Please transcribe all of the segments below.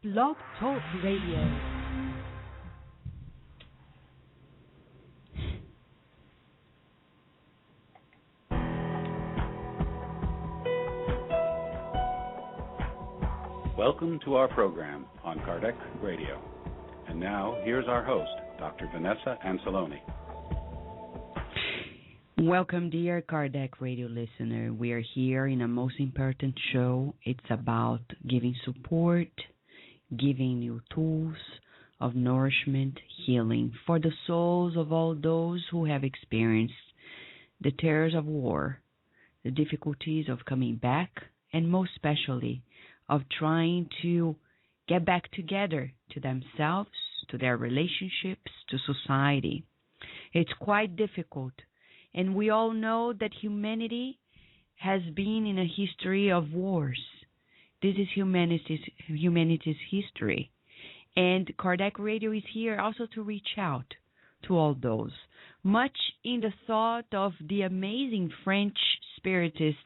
Blog Talk Radio. Welcome to our program on Kardec Radio. And now, here's our host, Dr. Vanessa Anceloni. Welcome, dear Kardec Radio listener. We are here in a most important show. It's about giving support, giving you tools of nourishment, healing for the souls of all those who have experienced the terrors of war, the difficulties of coming back, and most especially of trying to get back together to themselves, to their relationships, to society. It's quite difficult, and we all know that humanity has been in a history of wars. This is humanity's history. And Kardec Radio is here also to reach out to all those. Much in the thought of the amazing French spiritist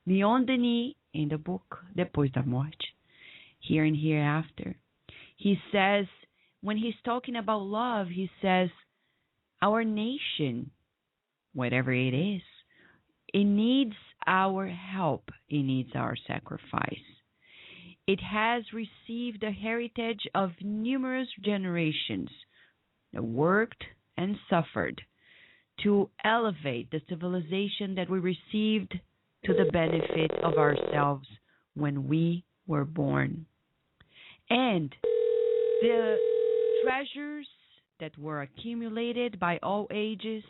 Leon Denis in the book Depois da Morte, Here and Hereafter. He says, when he's talking about love, he says, our nation, whatever it is, it needs our help. It needs our sacrifice. It has received the heritage of numerous generations that worked and suffered to elevate the civilization that we received to the benefit of ourselves when we were born. And the treasures that were accumulated by all ages,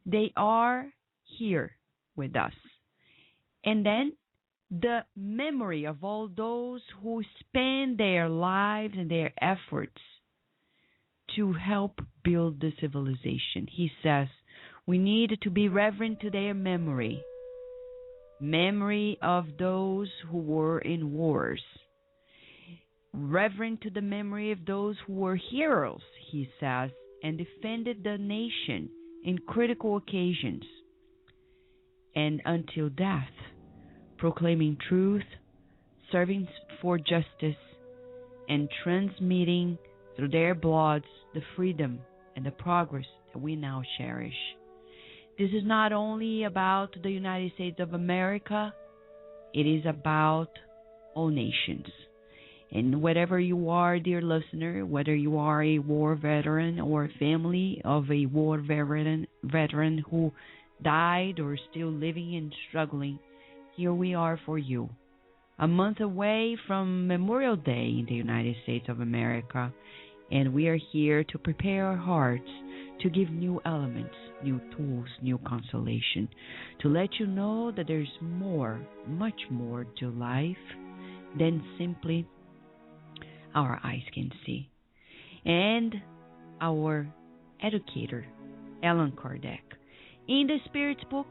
they are here with us. And then the memory of all those who spend their lives and their efforts to help build the civilization. He says we need to be reverent to their memory of those who were in wars, reverent to the memory of those who were heroes, he says, and defended the nation in critical occasions, and until death, proclaiming truth, serving for justice, and transmitting through their bloods the freedom and the progress that we now cherish. This is not only about the United States of America, it is about all nations. And whatever you are, dear listener, whether you are a war veteran or a family of a war veteran who died or still living and struggling, here we are for you. A month away from Memorial Day in the United States of America, and we are here to prepare our hearts to give new elements, new tools, new consolation, to let you know that there's more, much more to life than simply our eyes can see. And our educator, Allan Kardec, in the Spirit's book,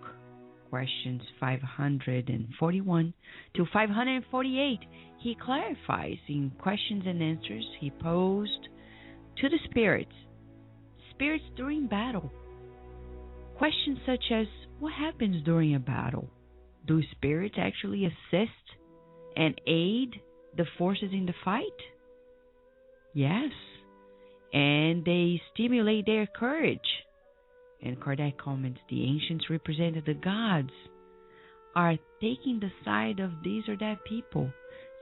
questions 541 to 548, he clarifies in questions and answers he posed to the spirits during battle. Questions such as, what happens during a battle? Do spirits actually assist and aid the forces in the fight? Yes. And they stimulate their courage. And Kardec comments, the ancients represented the gods are taking the side of these or that people.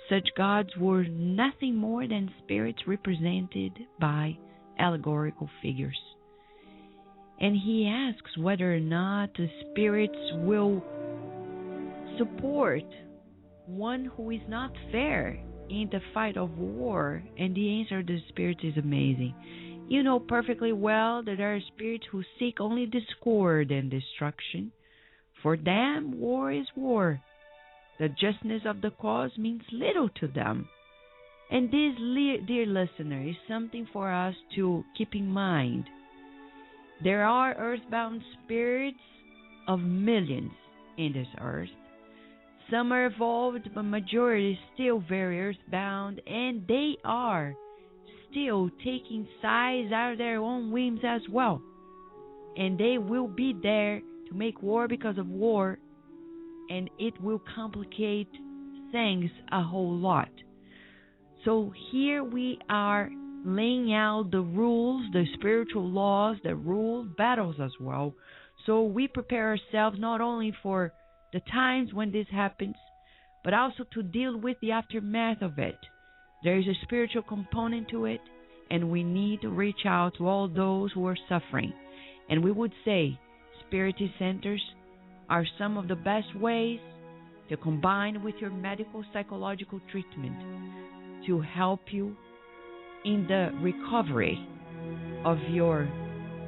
Such gods were nothing more than spirits represented by allegorical figures. And he asks whether or not the spirits will support one who is not fair in the fight of war. And the answer of the spirits is amazing. You know perfectly well that there are spirits who seek only discord and destruction. For them, war is war. The justness of the cause means little to them. And this, dear listener, is something for us to keep in mind. There are earthbound spirits of millions in this earth. Some are evolved, but majority is still very earthbound, and they are still taking sides out of their own whims as well. And they will be there to make war because of war, and it will complicate things a whole lot. So here we are laying out the rules, the spiritual laws that rule battles as well. So we prepare ourselves not only for the times when this happens, but also to deal with the aftermath of it. There is a spiritual component to it, and we need to reach out to all those who are suffering. And we would say spiritist centers are some of the best ways to combine with your medical psychological treatment to help you in the recovery of your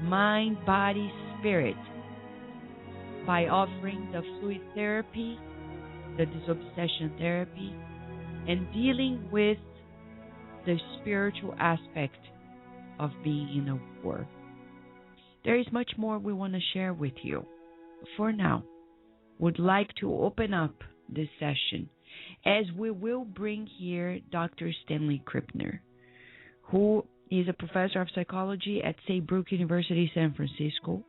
mind, body, spirit by offering the fluid therapy, the disobsession therapy, and dealing with the spiritual aspect of being in a war. There is much more we want to share with you. For now, would like to open up this session as we will bring here Dr. Stanley Krippner, who is a professor of psychology at Saybrook University, San Francisco,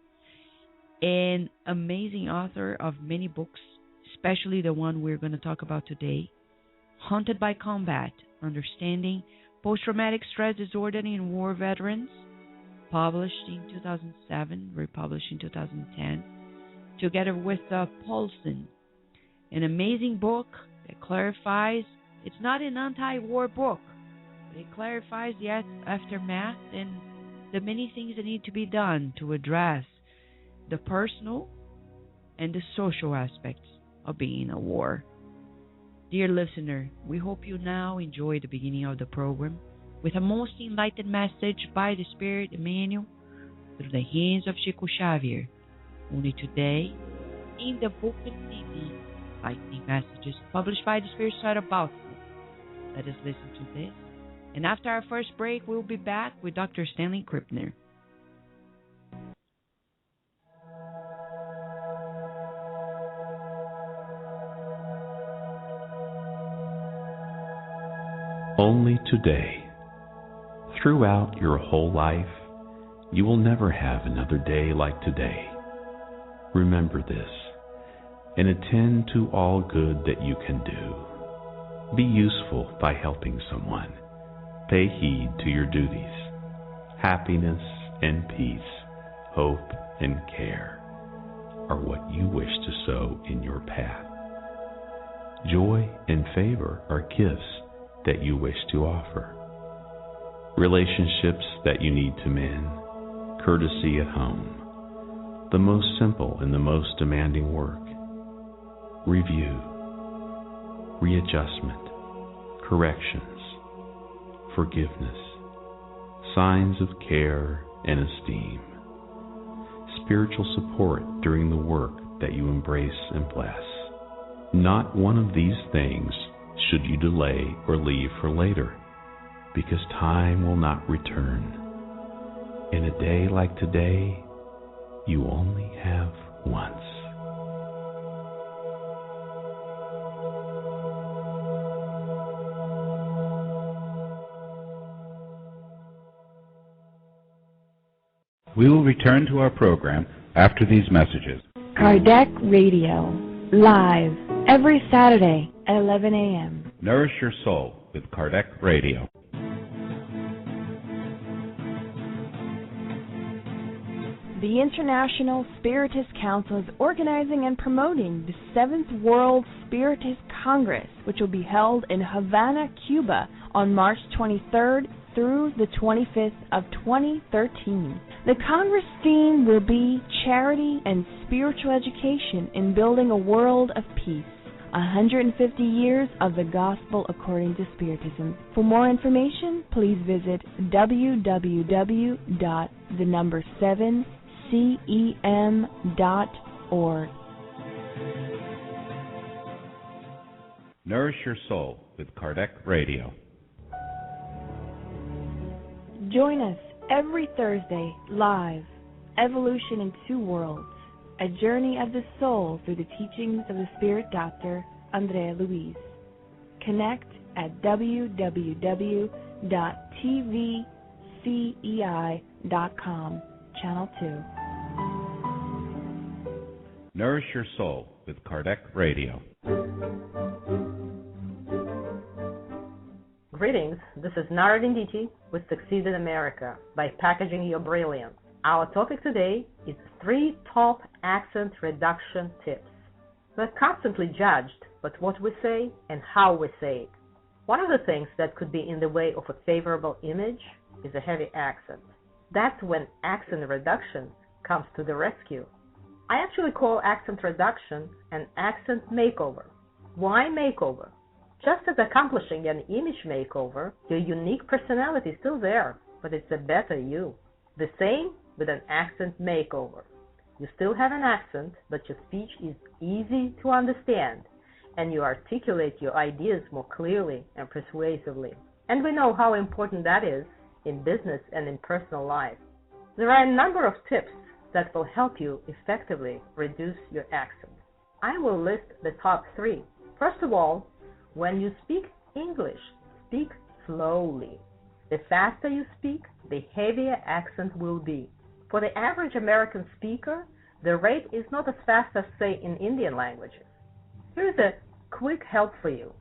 an amazing author of many books, especially the one we're going to talk about today, Haunted by Combat, Understanding Post-Traumatic Stress Disorder in War Veterans, published in 2007, republished in 2010, together with Paulson, an amazing book that clarifies, it's not an anti-war book, but it clarifies the aftermath and the many things that need to be done to address the personal and the social aspects of being in a war. Dear listener, we hope you now enjoy the beginning of the program with a most enlightened message by the Spirit Emmanuel through the hands of Chico Xavier. Only today, in the book and CD, Lightning Messages, published by the Spirit Side of Baltimore. Let us listen to this. And after our first break, we'll be back with Dr. Stanley Krippner. Only today. Throughout your whole life, you will never have another day like today. Remember this, and attend to all good that you can do. Be useful by helping someone. Pay heed to your duties. Happiness and peace, hope and care are what you wish to sow in your path. Joy and favor are gifts that you wish to offer. Relationships that you need to mend, courtesy at home, the most simple and the most demanding work. Review, readjustment, corrections, forgiveness, signs of care and esteem, spiritual support during the work that you embrace and bless. Not one of these things should you delay or leave for later, because time will not return. In a day like today, you only have once. We will return to our program after these messages. Kardec Radio, live, every Saturday at 11 a.m. Nourish your soul with Kardec Radio. The International Spiritist Council is organizing and promoting the 7th World Spiritist Congress, which will be held in Havana, Cuba on March 23rd through the 25th of 2013. The Congress theme will be Charity and Spiritual Education in Building a World of Peace. 150 years of the Gospel according to Spiritism. For more information, please visit www.7cem.org. Nourish your soul with Kardec Radio. Join us every Thursday live, Evolution in Two Worlds, a journey of the soul through the teachings of the Spirit Doctor, Andrea Luiz. Connect at www.tvcei.com, Channel 2. Nourish your soul with Kardec Radio. Greetings, this is Nara Dinditi with Succeed in America by Packaging Your Brilliance. Our topic today is 3 top accent reduction tips. We're constantly judged by what we say and how we say it. One of the things that could be in the way of a favorable image is a heavy accent. That's when accent reduction comes to the rescue. I actually call accent reduction an accent makeover. Why makeover? Just as accomplishing an image makeover, your unique personality is still there, but it's a better you. The same with an accent makeover. You still have an accent, but your speech is easy to understand, and you articulate your ideas more clearly and persuasively. And we know how important that is in business and in personal life. There are a number of tips that will help you effectively reduce your accent. I will list the top 3. First of all, when you speak English, speak slowly. The faster you speak, the heavier accent will be. For the average American speaker, the rate is not as fast as, say, in Indian languages. Here's a quick help for you.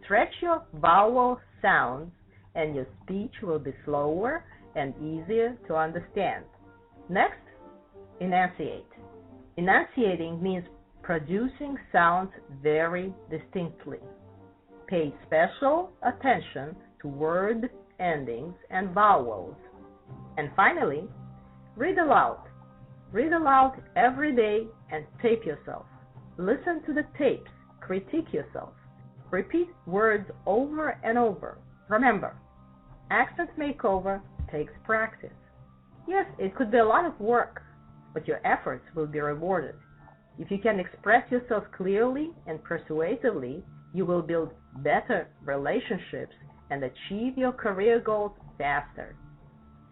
Stretch your vowel sounds and your speech will be slower and easier to understand. Next, enunciate. Enunciating means producing sounds very distinctly. Pay special attention to word endings and vowels. And finally, read aloud. Read aloud every day and tape yourself. Listen to the tapes. Critique yourself. Repeat words over and over. Remember, accent makeover takes practice. Yes, it could be a lot of work, but your efforts will be rewarded. If you can express yourself clearly and persuasively, you will build better relationships and achieve your career goals faster.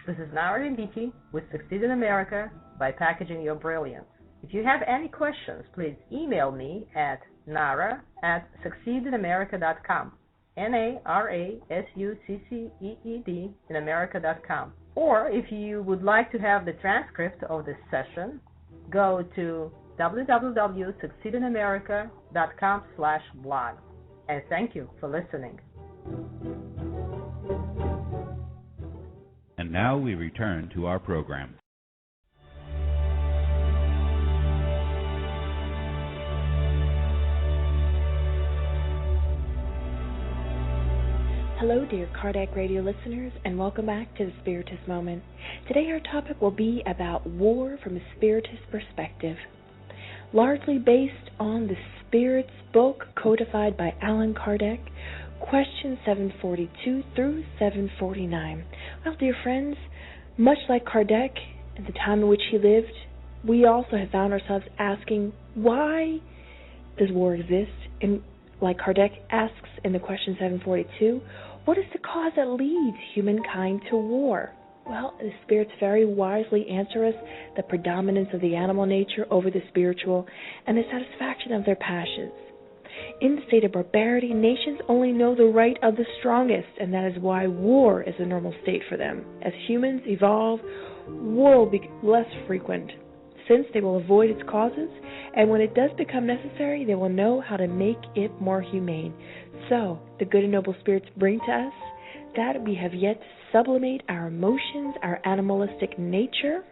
This is Nara Dinditi with Succeed in America by Packaging Your Brilliance. If you have any questions, please email me at nara@succeedinamerica.com, NARASUCCEED in America.com. Or if you would like to have the transcript of this session, go to www.succeedinamerica.com/blog. And thank you for listening. And now we return to our program. Hello, dear Kardec Radio listeners, and welcome back to the Spiritist Moment. Today our topic will be about war from a Spiritist perspective, largely based on the Spirit's book codified by Allan Kardec, questions 742 through 749. Well, dear friends, much like Kardec at the time in which he lived, we also have found ourselves asking, why does war exist? And like Kardec asks in the question 742, what is the cause that leads humankind to war? Well, the spirits very wisely answer us the predominance of the animal nature over the spiritual and the satisfaction of their passions. In the state of barbarity, nations only know the right of the strongest, and that is why war is the normal state for them. As humans evolve, war will be less frequent, since they will avoid its causes, and when it does become necessary, they will know how to make it more humane. So, the good and noble spirits bring to us that we have yet to sublimate our emotions, our animalistic nature,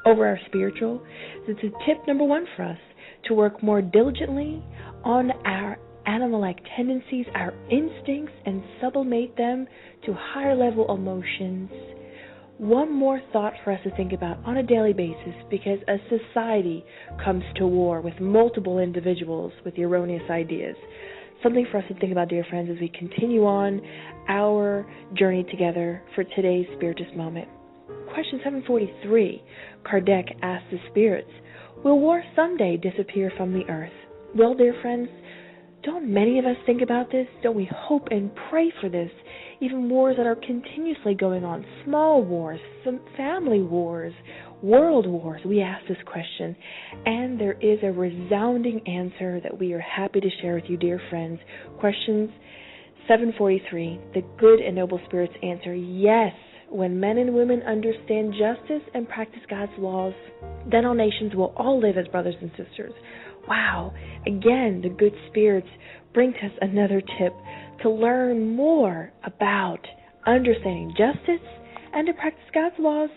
over our spiritual. It's a tip number 1 for us, to work more diligently on our animal-like tendencies, our instincts, and sublimate them to higher level emotions. One more thought for us to think about on a daily basis, because a society comes to war with multiple individuals with erroneous ideas. Something for us to think about, dear friends, as we continue on our journey together for today's Spiritist Moment. Question 743, Kardec asks the spirits, will war someday disappear from the earth? Well, dear friends, don't many of us think about this? Don't we hope and pray for this? Even wars that are continuously going on, small wars, some family wars, world wars, we ask this question. And there is a resounding answer that we are happy to share with you, dear friends. Questions 743, the good and noble spirits answer, yes, when men and women understand justice and practice God's laws, then all nations will all live as brothers and sisters. Wow. Again, the good spirits bring to us another tip to learn more about understanding justice and to practice God's laws.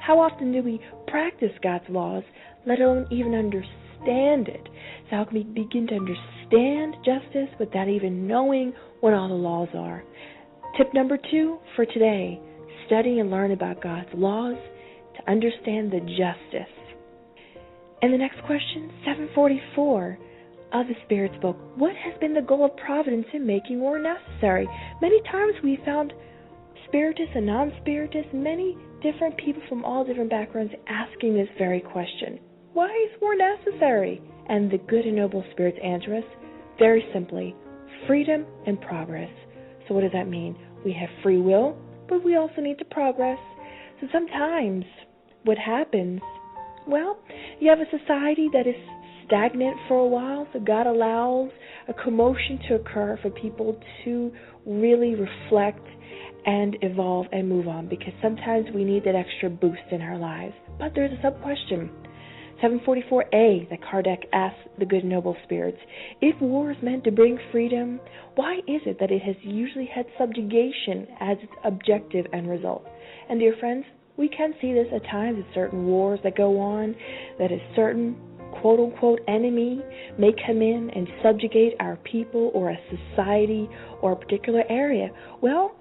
How often do we practice God's laws, let alone even understand it? So how can we begin to understand justice without even knowing what all the laws are? Tip number 2 for today, study and learn about God's laws to understand the justice. And the next question, 744 of the Spirit's book. What has been the goal of providence in making war necessary? Many times we found spiritists and non-spiritists, many different people from all different backgrounds asking this very question. Why is war necessary? And the good and noble spirits answer us very simply, freedom and progress. So what does that mean? We have free will, but we also need to progress. So sometimes what happens, well, you have a society that is stagnant for a while, so God allows a commotion to occur for people to really reflect and evolve and move on, because sometimes we need that extra boost in our lives. But there's a sub-question, 744A, that Kardec asks the good and noble spirits. If war is meant to bring freedom, why is it that it has usually had subjugation as its objective and result? And dear friends, we can see this at times in certain wars that go on, that a certain quote-unquote enemy may come in and subjugate our people or a society or a particular area. Well,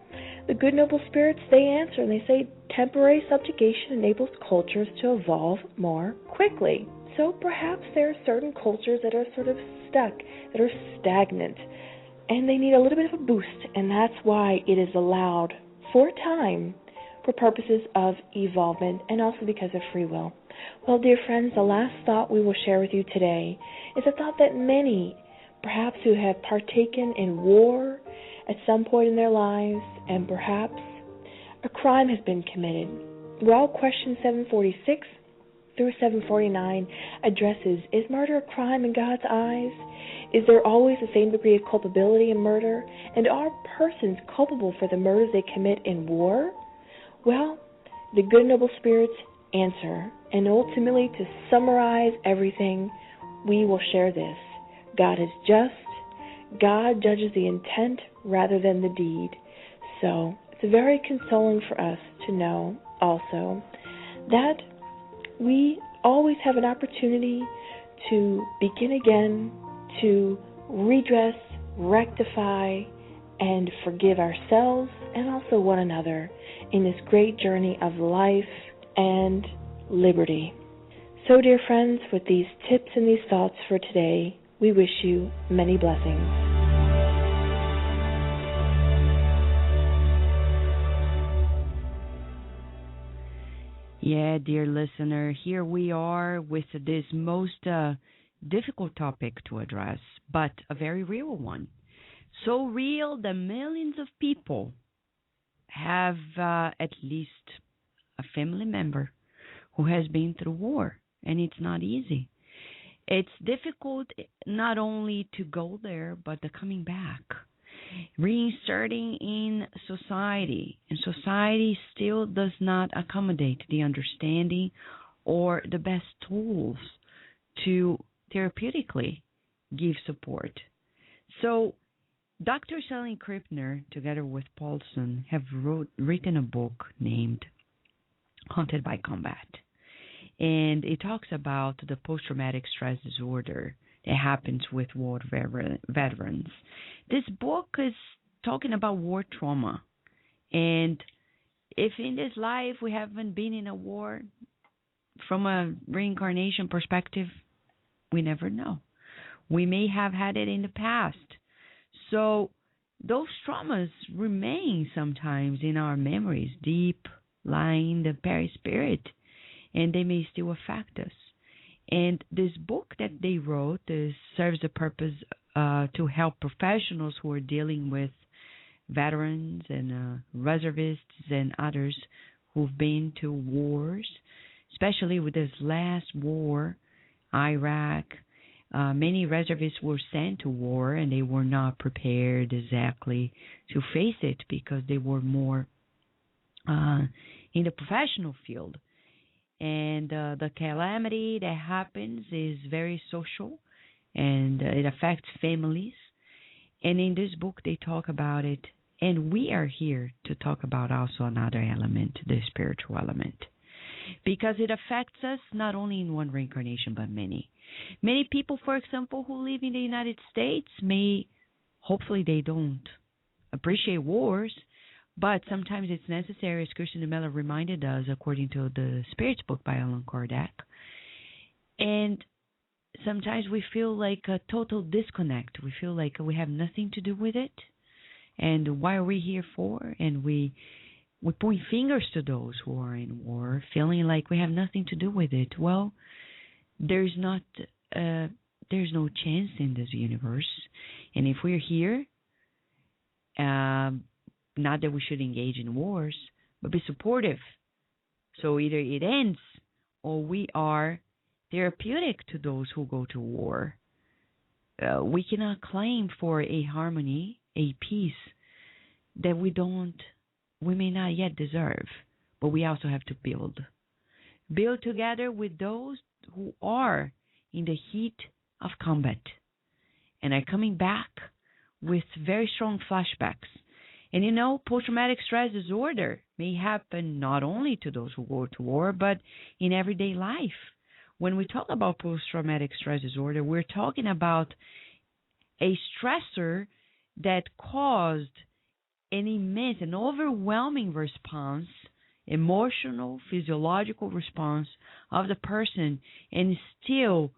the good noble spirits, they answer and they say temporary subjugation enables cultures to evolve more quickly. So perhaps there are certain cultures that are sort of stuck, that are stagnant, and they need a little bit of a boost, and that's why it is allowed for a time for purposes of evolvement and also because of free will. Well, dear friends, the last thought we will share with you today is a thought that many, perhaps who have partaken in war at some point in their lives, and perhaps a crime has been committed. Well, question 746 through 749 addresses, is murder a crime in God's eyes? Is there always the same degree of culpability in murder? And are persons culpable for the murders they commit in war? Well, the good and noble spirits answer, and ultimately to summarize everything, we will share this. God is just. God judges the intent rather than the deed. So it's very consoling for us to know also that we always have an opportunity to begin again, to redress, rectify, and forgive ourselves and also one another in this great journey of life and liberty. So, dear friends, with these tips and these thoughts for today, we wish you many blessings. Yeah, dear listener, here we are with this most difficult topic to address, but a very real one. So real that millions of people have at least a family member who has been through war, and it's not easy. It's difficult not only to go there, but the coming back, reinserting in society. And society still does not accommodate the understanding or the best tools to therapeutically give support. So Dr. Stanley Krippner, together with Paulson, have written a book named Haunted by Combat. And it talks about the post-traumatic stress disorder that happens with war veterans. This book is talking about war trauma. And if in this life we haven't been in a war, from a reincarnation perspective, we never know. We may have had it in the past. So those traumas remain sometimes in our memories, deep lying the perispirit, and they may still affect us. And this book that they wrote serves the purpose to help professionals who are dealing with veterans and reservists and others who've been to wars, especially with this last war, Iraq. Many reservists were sent to war, and they were not prepared exactly to face it because they were more in the professional field. And the calamity that happens is very social, and it affects families. And in this book, they talk about it. And we are here to talk about also another element, the spiritual element, because it affects us not only in one reincarnation, but many. Many people, for example, who live in the United States hopefully they don't appreciate wars, but sometimes it's necessary, as Christian Demella reminded us, according to the Spirits book by Allan Kardec. And sometimes we feel like a total disconnect. We feel like we have nothing to do with it. And why are we here for? And we point fingers to those who are in war, feeling like we have nothing to do with it. Well, there's no chance in this universe. And if we're here, not that we should engage in wars, but be supportive. So either it ends or we are therapeutic to those who go to war. We cannot claim for a harmony, a peace that we may not yet deserve, but we also have to build together with those who are in the heat of combat and are coming back with very strong flashbacks. And post-traumatic stress disorder may happen not only to those who go to war, but in everyday life. When we talk about post-traumatic stress disorder, we're talking about a stressor that caused an overwhelming response, emotional, physiological response of the person, and still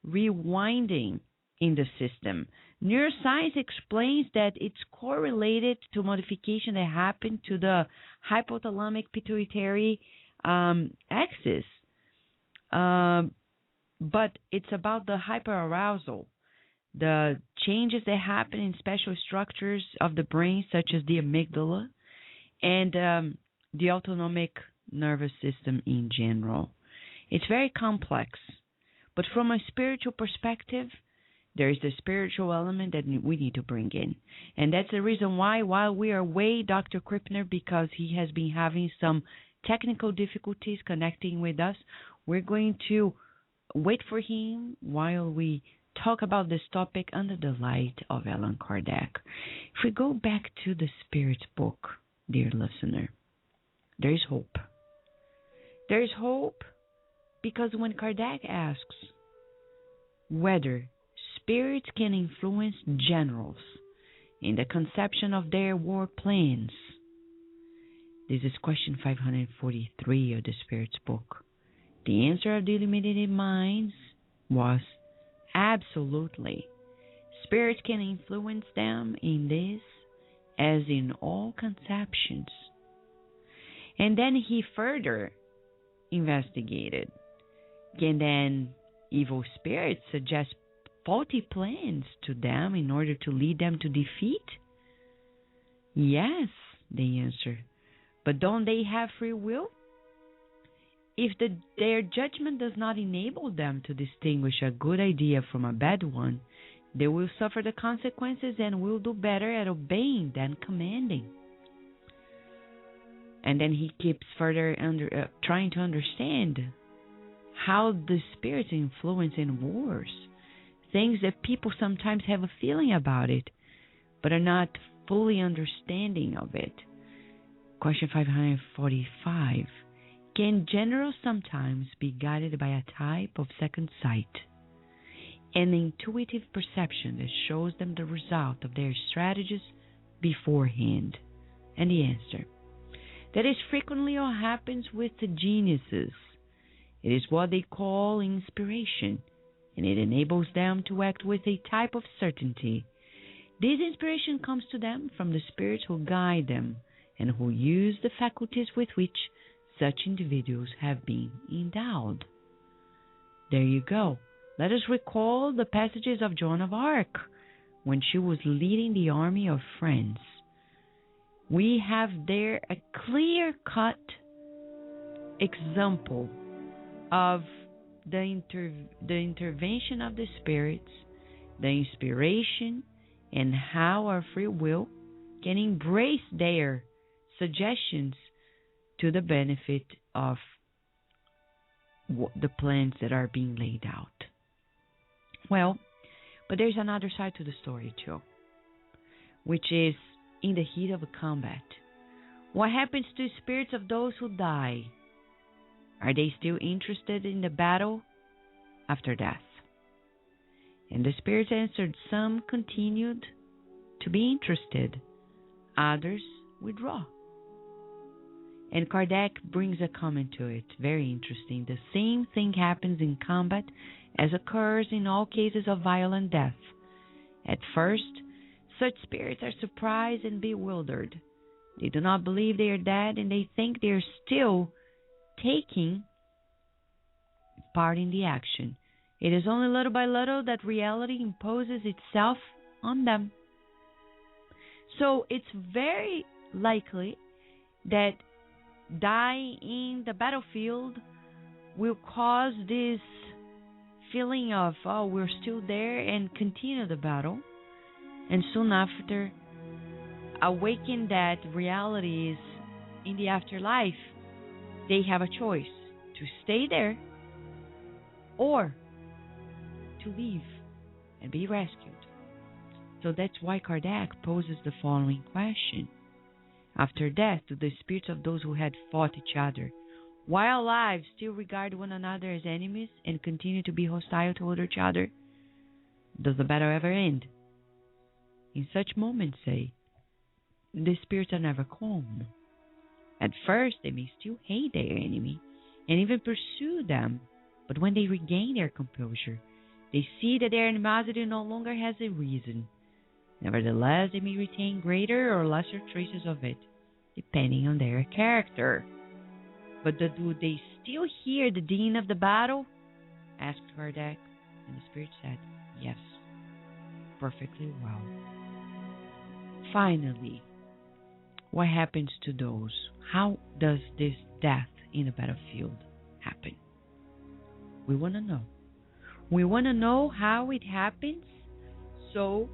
rewinding in the system. Neuroscience explains that it's correlated to modification that happened to the hypothalamic pituitary axis. But it's about the hyperarousal, the changes that happen in special structures of the brain, such as the amygdala, and the autonomic nervous system in general. It's very complex. But from a spiritual perspective, there is the spiritual element that we need to bring in. And that's the reason why, while we are away, Dr. Krippner, because he has been having some technical difficulties connecting with us, we're going to wait for him while we talk about this topic under the light of Allan Kardec. If we go back to the Spirit's book, dear listener, there is hope. There is hope because when Kardec asks whether spirits can influence generals in the conception of their war plans, this is question 543 of the Spirit's book. The answer of the illuminated minds was absolutely. Spirits can influence them in this as in all conceptions. And then he further investigated. Can then evil spirits suggest faulty plans to them in order to lead them to defeat? Yes, they answer. But don't they have free will? If their judgment does not enable them to distinguish a good idea from a bad one, they will suffer the consequences and will do better at obeying than commanding. And then he keeps further trying to understand how the spirits influence in wars, things that people sometimes have a feeling about it, but are not fully understanding of it. Question 545. Can generals sometimes be guided by a type of second sight, an intuitive perception that shows them the result of their strategies beforehand? And the answer: that is frequently what happens with the geniuses. It is what they call inspiration, and it enables them to act with a type of certainty. This inspiration comes to them from the spirits who guide them and who use the faculties with which such individuals have been endowed. There you go. Let us recall the passages of Joan of Arc when she was leading the army of France. We have there a clear-cut example of the intervention of the spirits, the inspiration, and how our free will can embrace their suggestions to the benefit of the plans that are being laid out. Well, but there's another side to the story too, which is in the heat of a combat. What happens to spirits of those who die? Are they still interested in the battle after death? And the spirits answered, some continued to be interested, others withdraw. And Kardec brings a comment to it, very interesting. The same thing happens in combat as occurs in all cases of violent death. At first, such spirits are surprised and bewildered. They do not believe they are dead, and they think they are still taking part in the action. It is only little by little that reality imposes itself on them. So it's very likely that dying in the battlefield will cause this feeling of, oh, we're still there, and continue the battle. And soon after, awaken that reality is in the afterlife. They have a choice to stay there or to leave and be rescued. So that's why Kardec poses the following question. After death, do the spirits of those who had fought each other while alive still regard one another as enemies and continue to be hostile toward each other? Does the battle ever end? In such moments, say, the spirits are never calm. At first, they may still hate their enemy and even pursue them, but when they regain their composure, they see that their animosity no longer has a reason. Nevertheless, they may retain greater or lesser traces of it, depending on their character. But do they still hear the din of the battle? Asked Kardec, and the spirit said, yes, perfectly well. Finally, what happens to those? How does this death in the battlefield happen? We want to know. We want to know how it happens, so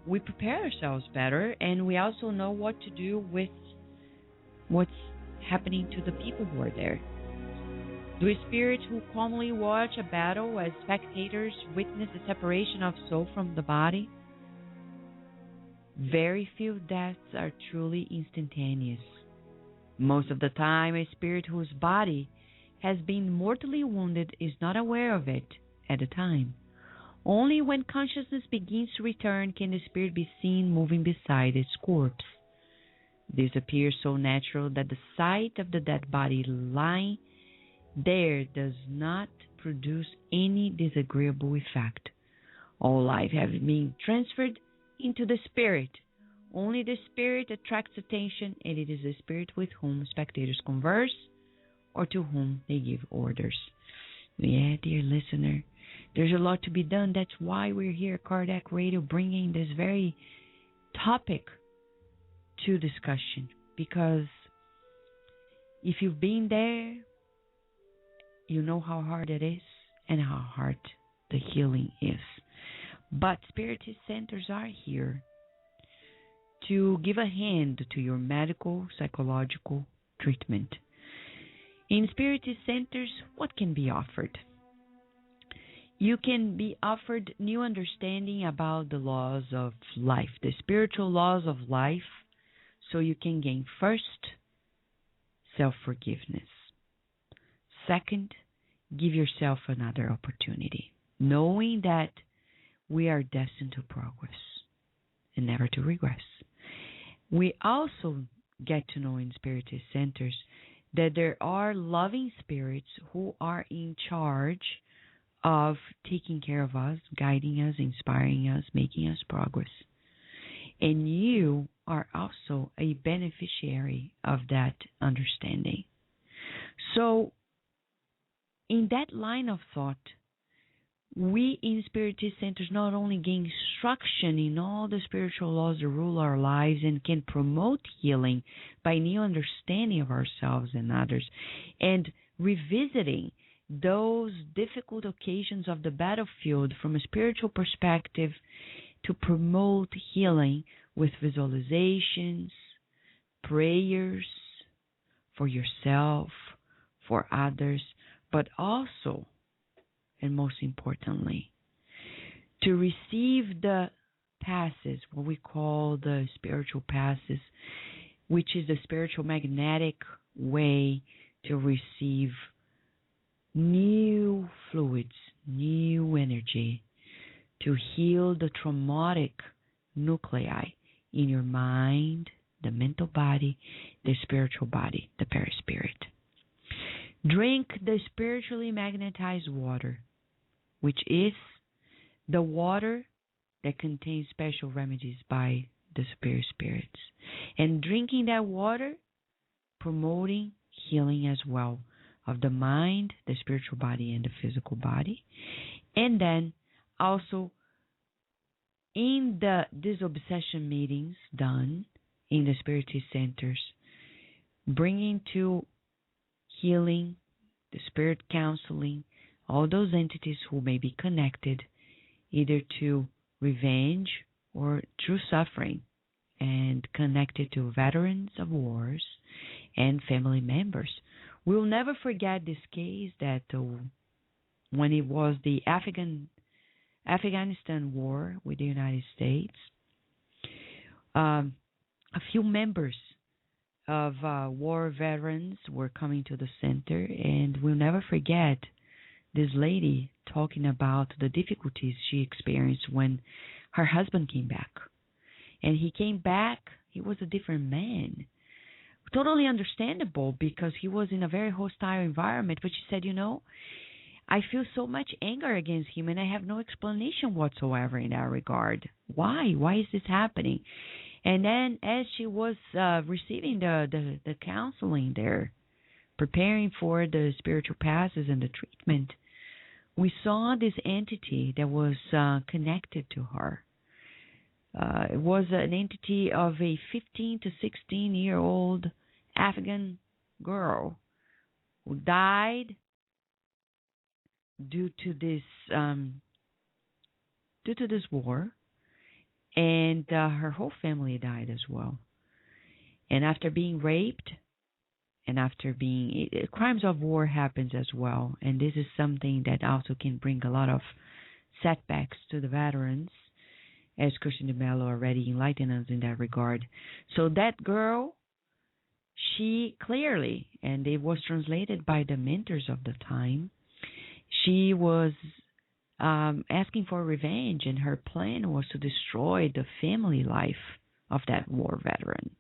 we prepare ourselves better, and we also know what to do with what's happening to the people who are there. Do spirits who calmly watch a battle as spectators witness the separation of soul from the body? Very few deaths are truly instantaneous. Most of the time, a spirit whose body has been mortally wounded is not aware of it at the time. Only when consciousness begins to return can the spirit be seen moving beside its corpse. This appears so natural that the sight of the dead body lying there does not produce any disagreeable effect. All life having been transferred into the spirit. Only the spirit attracts attention, and it is the spirit with whom spectators converse or to whom they give orders. Yeah, dear listener, there's a lot to be done. That's why we're here at Kardec Radio, bringing this very topic to discussion. Because if you've been there, you know how hard it is and how hard the healing is. But Spiritist centers are here to give a hand to your medical, psychological treatment. In Spiritist centers, what can be offered? You can be offered new understanding about the laws of life, the spiritual laws of life, so you can gain first, self-forgiveness. Second, give yourself another opportunity, knowing that we are destined to progress and never to regress. We also get to know in Spiritist centers that there are loving spirits who are in charge of taking care of us, guiding us, inspiring us, making us progress. And you are also a beneficiary of that understanding. So, in that line of thought, we in Spiritist centers not only gain instruction in all the spiritual laws that rule our lives and can promote healing by new understanding of ourselves and others, and revisiting those difficult occasions of the battlefield from a spiritual perspective to promote healing with visualizations, prayers, for yourself, for others, but also, and most importantly, to receive the passes, what we call the spiritual passes, which is the spiritual magnetic way to receive new fluids, new energy, to heal the traumatic nuclei in your mind, the mental body, the spiritual body, the perispirit. Drink the spiritually magnetized water, which is the water that contains special remedies by the superior spirits. And drinking that water, promoting healing as well of the mind, the spiritual body, and the physical body. And then also in the disobsession meetings done in the spiritist centers, bringing to healing, the spirit counseling, all those entities who may be connected either to revenge or true suffering, and connected to veterans of wars and family members. We'll never forget this case that when it was the Afghanistan war with the United States, a few members of war veterans were coming to the center, and we'll never forget this lady talking about the difficulties she experienced when her husband came back. And he came back, he was a different man. Totally understandable because he was in a very hostile environment. But she said, I feel so much anger against him and I have no explanation whatsoever in that regard. Why? Why is this happening? And then as she was receiving the counseling there, preparing for the spiritual passes and the treatment, we saw this entity that was connected to her. It was an entity of a 15 to 16-year-old Afghan girl who died due to this war, and her whole family died as well. And after being raped, and after being crimes of war happens as well, and this is something that also can bring a lot of setbacks to the veterans, as Christian de Mello already enlightened us in that regard. So that girl, she clearly, and it was translated by the mentors of the time, she was asking for revenge, and her plan was to destroy the family life of that war veteran.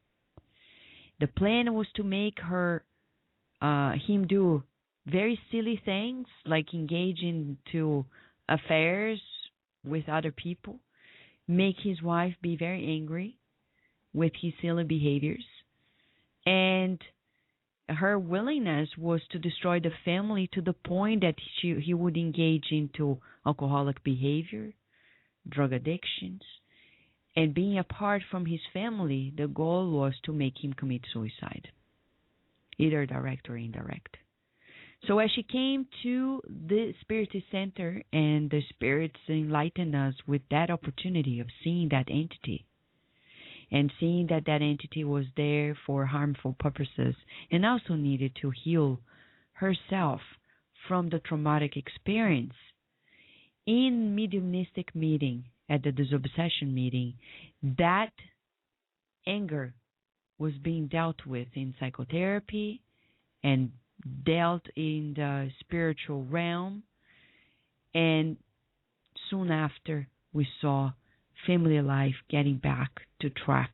The plan was to make him do very silly things, like engage into affairs with other people, make his wife be very angry with his silly behaviors, and her willingness was to destroy the family to the point that he would engage into alcoholic behavior, drug addictions, and being apart from his family. The goal was to make him commit suicide, either direct or indirect. So as she came to the Spiritist Center, and the spirits enlightened us with that opportunity of seeing that entity, and seeing that that entity was there for harmful purposes and also needed to heal herself from the traumatic experience. In mediumistic meeting, at the disobsession meeting, that anger was being dealt with in psychotherapy and dealt in the spiritual realm. And soon after, we saw family life getting back to track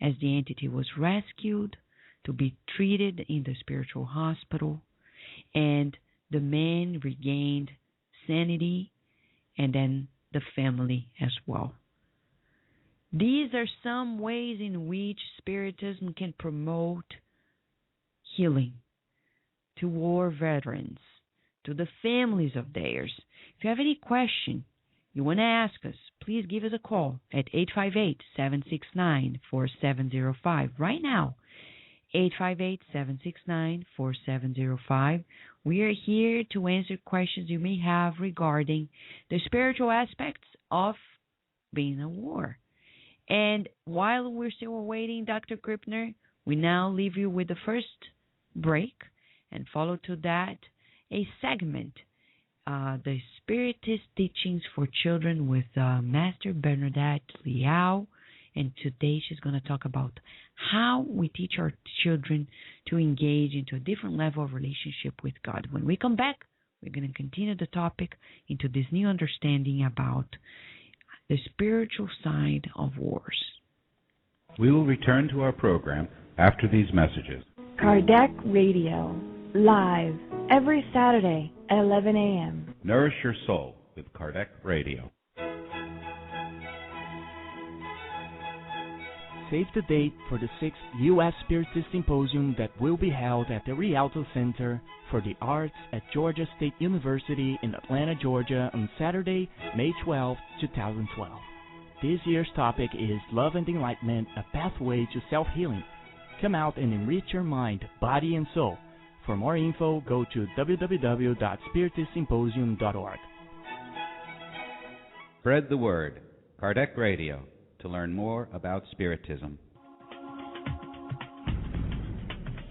as the entity was rescued to be treated in the spiritual hospital, and the man regained sanity, and then the family as well. These are some ways in which Spiritism can promote healing to war veterans, to the families of theirs. If you have any question you want to ask us, please give us a call at 858-769-4705. Right now, 858-769-4705. We are here to answer questions you may have regarding the spiritual aspects of being a war. And while we're still awaiting Dr. Krippner, we now leave you with the first break, and follow to that a segment, the Spiritist Teachings for Children with Master Bernadette Liao. And today she's going to talk about how we teach our children to engage into a different level of relationship with God. When we come back, we're going to continue the topic into this new understanding about the spiritual side of wars. We will return to our program after these messages. Kardec Radio, live every Saturday at 11 a.m. Nourish your soul with Kardec Radio. Save the date for the 6th U.S. Spiritist Symposium that will be held at the Rialto Center for the Arts at Georgia State University in Atlanta, Georgia on Saturday, May 12, 2012. This year's topic is Love and Enlightenment, a Pathway to Self-Healing. Come out and enrich your mind, body, and soul. For more info, go to www.spiritistsymposium.org. Spread the word. Kardec Radio, to learn more about Spiritism.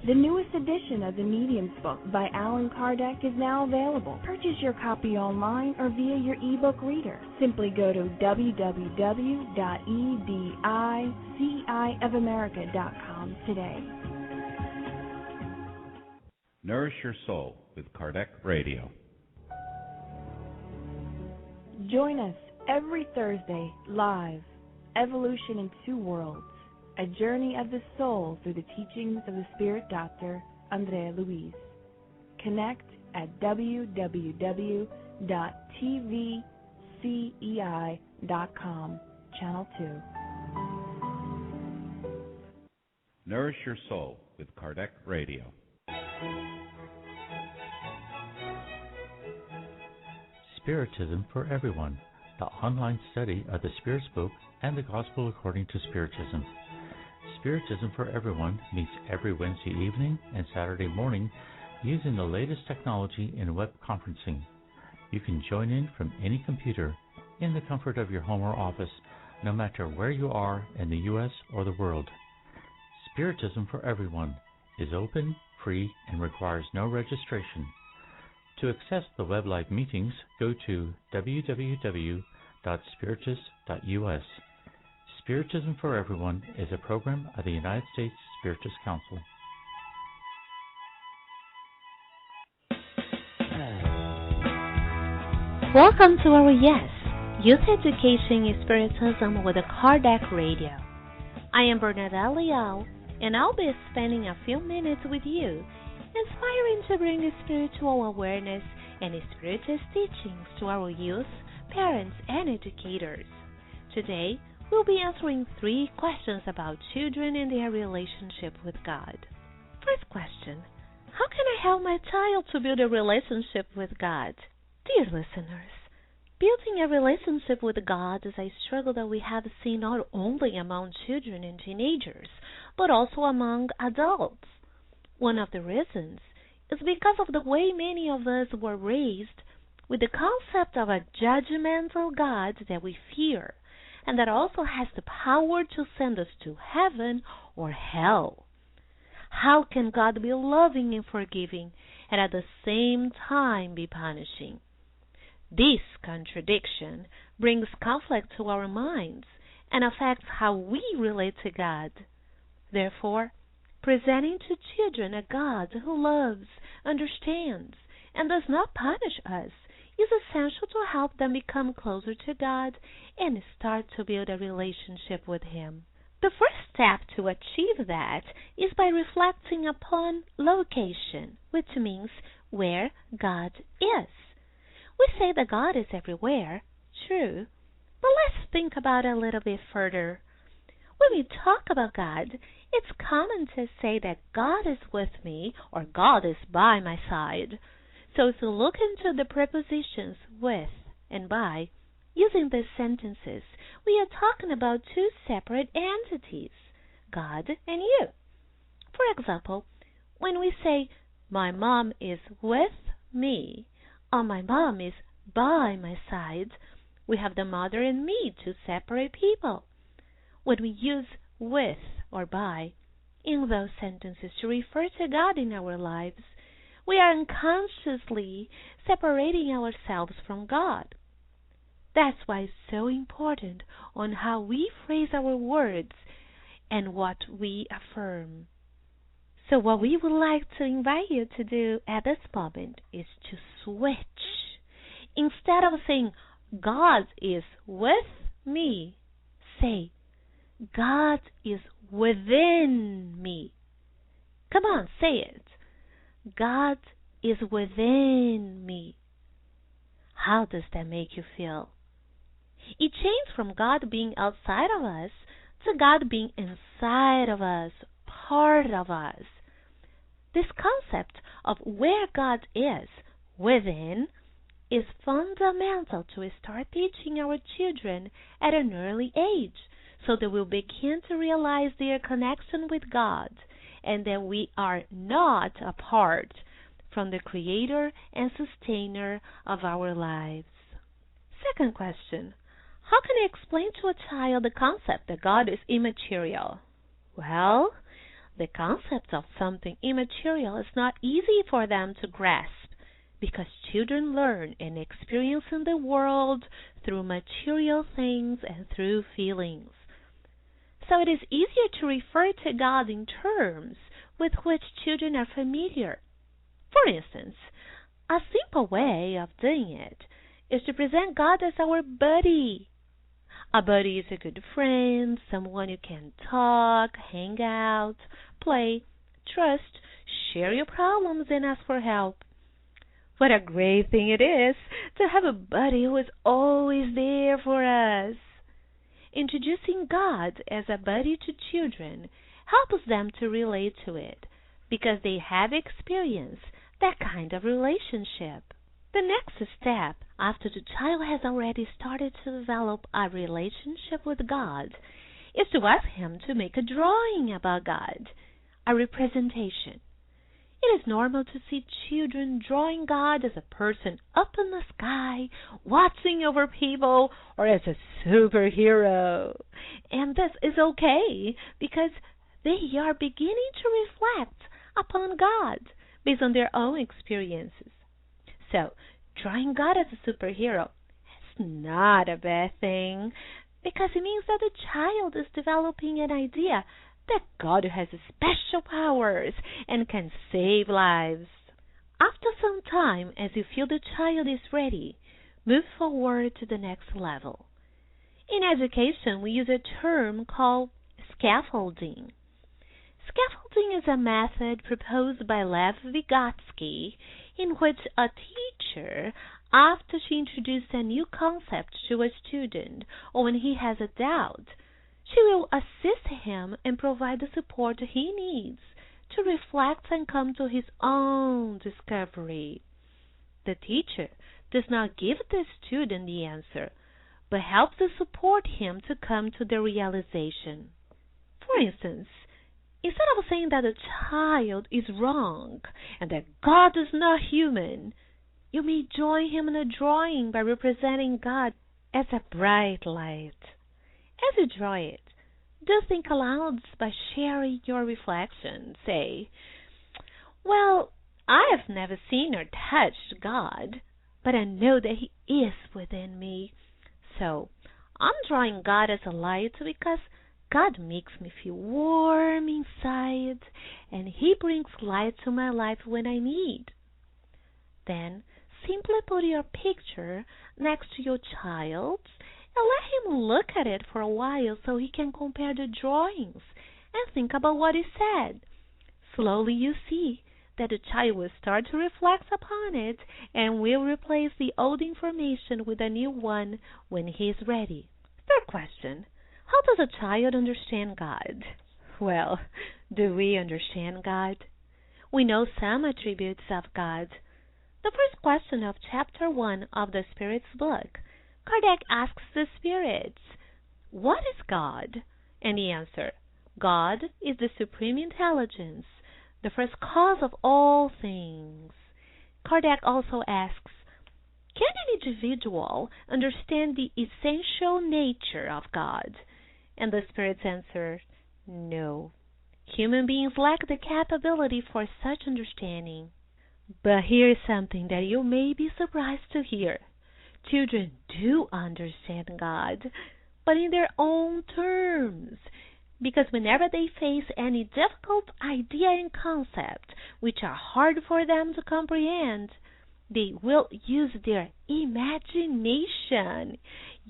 The newest edition of the Medium's book by Allan Kardec is now available. Purchase your copy online or via your ebook reader. Simply go to www.ediciofamerica.com today. Nourish your soul with Kardec Radio. Join us every Thursday live. Evolution in Two Worlds, a journey of the soul through the teachings of the Spirit Doctor, Andrea Luiz. Connect at www.tvcei.com, Channel 2. Nourish your soul with Kardec Radio. Spiritism for Everyone, the online study of the Spirit's Book and the Gospel according to Spiritism. Spiritism for Everyone meets every Wednesday evening and Saturday morning using the latest technology in web conferencing. You can join in from any computer in the comfort of your home or office, no matter where you are in the U.S. or the world. Spiritism for Everyone is open, free, and requires no registration. To access the web live meetings, go to www.spiritus.us. Spiritism for Everyone is a program of the United States Spiritist Council. Welcome to our Youth Education in Spiritism with the Kardec Radio. I am Bernadette Liao, and I'll be spending a few minutes with you, inspiring to bring spiritual awareness and Spiritist teachings to our youth, parents, and educators. Today, we'll be answering 3 questions about children and their relationship with God. First question: how can I help my child to build a relationship with God? Dear listeners, building a relationship with God is a struggle that we have seen not only among children and teenagers, but also among adults. One of the reasons is because of the way many of us were raised with the concept of a judgmental God that we fear, and that also has the power to send us to heaven or hell. How can God be loving and forgiving and at the same time be punishing? This contradiction brings conflict to our minds and affects how we relate to God. Therefore, presenting to children a God who loves, understands, and does not punish us is essential to help them become closer to God and start to build a relationship with Him. The first step to achieve that is by reflecting upon location, which means where God is. We say that God is everywhere, true, but let's think about it a little bit further. When we talk about God, it's common to say that God is with me or God is by my side. So if we look into the prepositions with and by, using these sentences, we are talking about 2 separate entities, God and you. For example, when we say, my mom is with me, or my mom is by my side, we have the mother and me, 2 separate people. When we use with or by, in those sentences to refer to God in our lives, we are unconsciously separating ourselves from God. That's why it's so important on how we phrase our words and what we affirm. So what we would like to invite you to do at this moment is to switch. Instead of saying, God is with me, say, God is within me. Come on, say it. God is within me. How does that make you feel? It changed from God being outside of us to God being inside of us, part of us. This concept of where God is, within, is fundamental to start teaching our children at an early age, so they will begin to realize their connection with God and that we are not apart from the Creator and Sustainer of our lives. Second question. How can I explain to a child the concept that God is immaterial? Well, the concept of something immaterial is not easy for them to grasp because children learn and experience in the world through material things and through feelings. So it is easier to refer to God in terms with which children are familiar. For instance, a simple way of doing it is to present God as our buddy. A buddy is a good friend, someone you can talk, hang out, play, trust, share your problems, and ask for help. What a great thing it is to have a buddy who is always there for us. Introducing God as a buddy to children helps them to relate to it because they have experienced that kind of relationship. The next step, after the child has already started to develop a relationship with God, is to ask him to make a drawing about God, a representation. It is normal to see children drawing God as a person up in the sky, watching over people, or as a superhero. And this is okay, because they are beginning to reflect upon God based on their own experiences. So, drawing God as a superhero is not a bad thing, because it means that the child is developing an idea that God has special powers and can save lives. After some time, as you feel the child is ready, move forward to the next level. In education, we use a term called scaffolding. Scaffolding is a method proposed by Lev Vygotsky in which a teacher, after she introduces a new concept to a student or when he has a doubt, she will assist him and provide the support he needs to reflect and come to his own discovery. The teacher does not give the student the answer, but helps to support him to come to the realization. For instance, instead of saying that the child is wrong and that God is not human, you may join him in a drawing by representing God as a bright light. As you draw it, do think aloud by sharing your reflection. Say, well, I have never seen or touched God, but I know that He is within me. So, I'm drawing God as a light because God makes me feel warm inside, and He brings light to my life when I need. Then, simply put your picture next to your child's and let him look at it for a while so he can compare the drawings and think about what is said. Slowly you see that the child will start to reflect upon it and will replace the old information with a new one when he is ready. Third question. How does a child understand God? Well, do we understand God? We know some attributes of God. The first question of Chapter 1 of the Spirit's book, Kardec asks the spirits, what is God? And the answer, God is the supreme intelligence, the first cause of all things. Kardec also asks, can an individual understand the essential nature of God? And the spirits answer, no. Human beings lack the capability for such understanding. But here is something that you may be surprised to hear. Children do understand God, but in their own terms. Because whenever they face any difficult idea and concept which are hard for them to comprehend, they will use their imagination.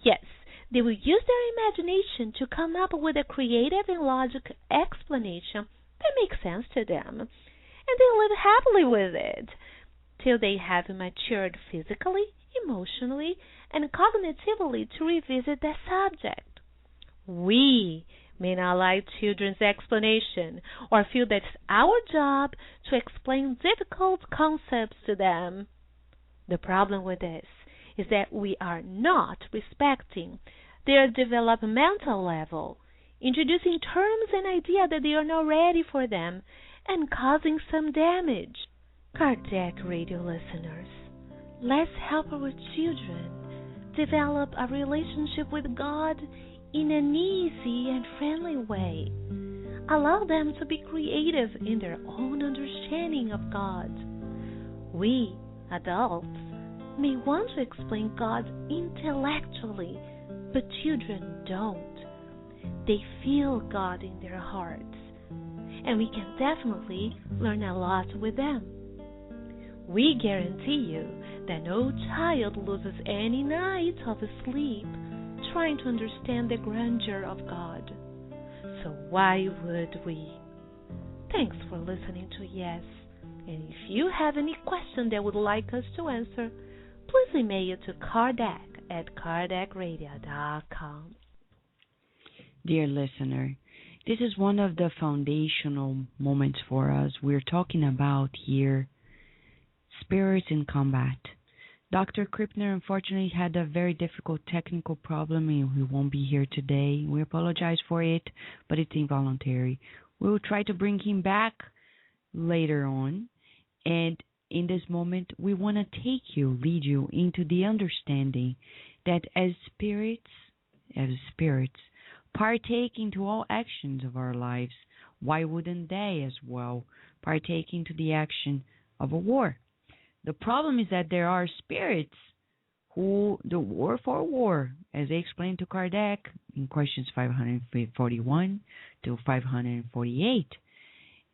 Yes, they will use their imagination to come up with a creative and logical explanation that makes sense to them, and they live happily with it till they have matured physically, emotionally, and cognitively to revisit the subject. We may not like children's explanation or feel that it's our job to explain difficult concepts to them. The problem with this is that we are not respecting their developmental level, introducing terms and ideas that they are not ready for them, and causing some damage. Kardec Radio listeners, let's help our children develop a relationship with God in an easy and friendly way. Allow them to be creative in their own understanding of God. We, adults, may want to explain God intellectually, but children don't. They feel God in their hearts, and we can definitely learn a lot with them. We guarantee you that no child loses any night of sleep trying to understand the grandeur of God. So why would we? Thanks for listening to Yes. And if you have any question that would like us to answer, please email to kardec@kardecradio.com. Dear listener, this is one of the foundational moments for us. We're talking about here spirits in combat. Dr. Krippner unfortunately had a very difficult technical problem and he won't be here today. We apologize for it, but it's involuntary. We will try to bring him back later on. And in this moment, we want to lead you into the understanding that as spirits, partake into all actions of our lives, why wouldn't they as well partake into the action of a war? The problem is that there are spirits who the war for war, as they explained to Kardec in questions 541 to 548.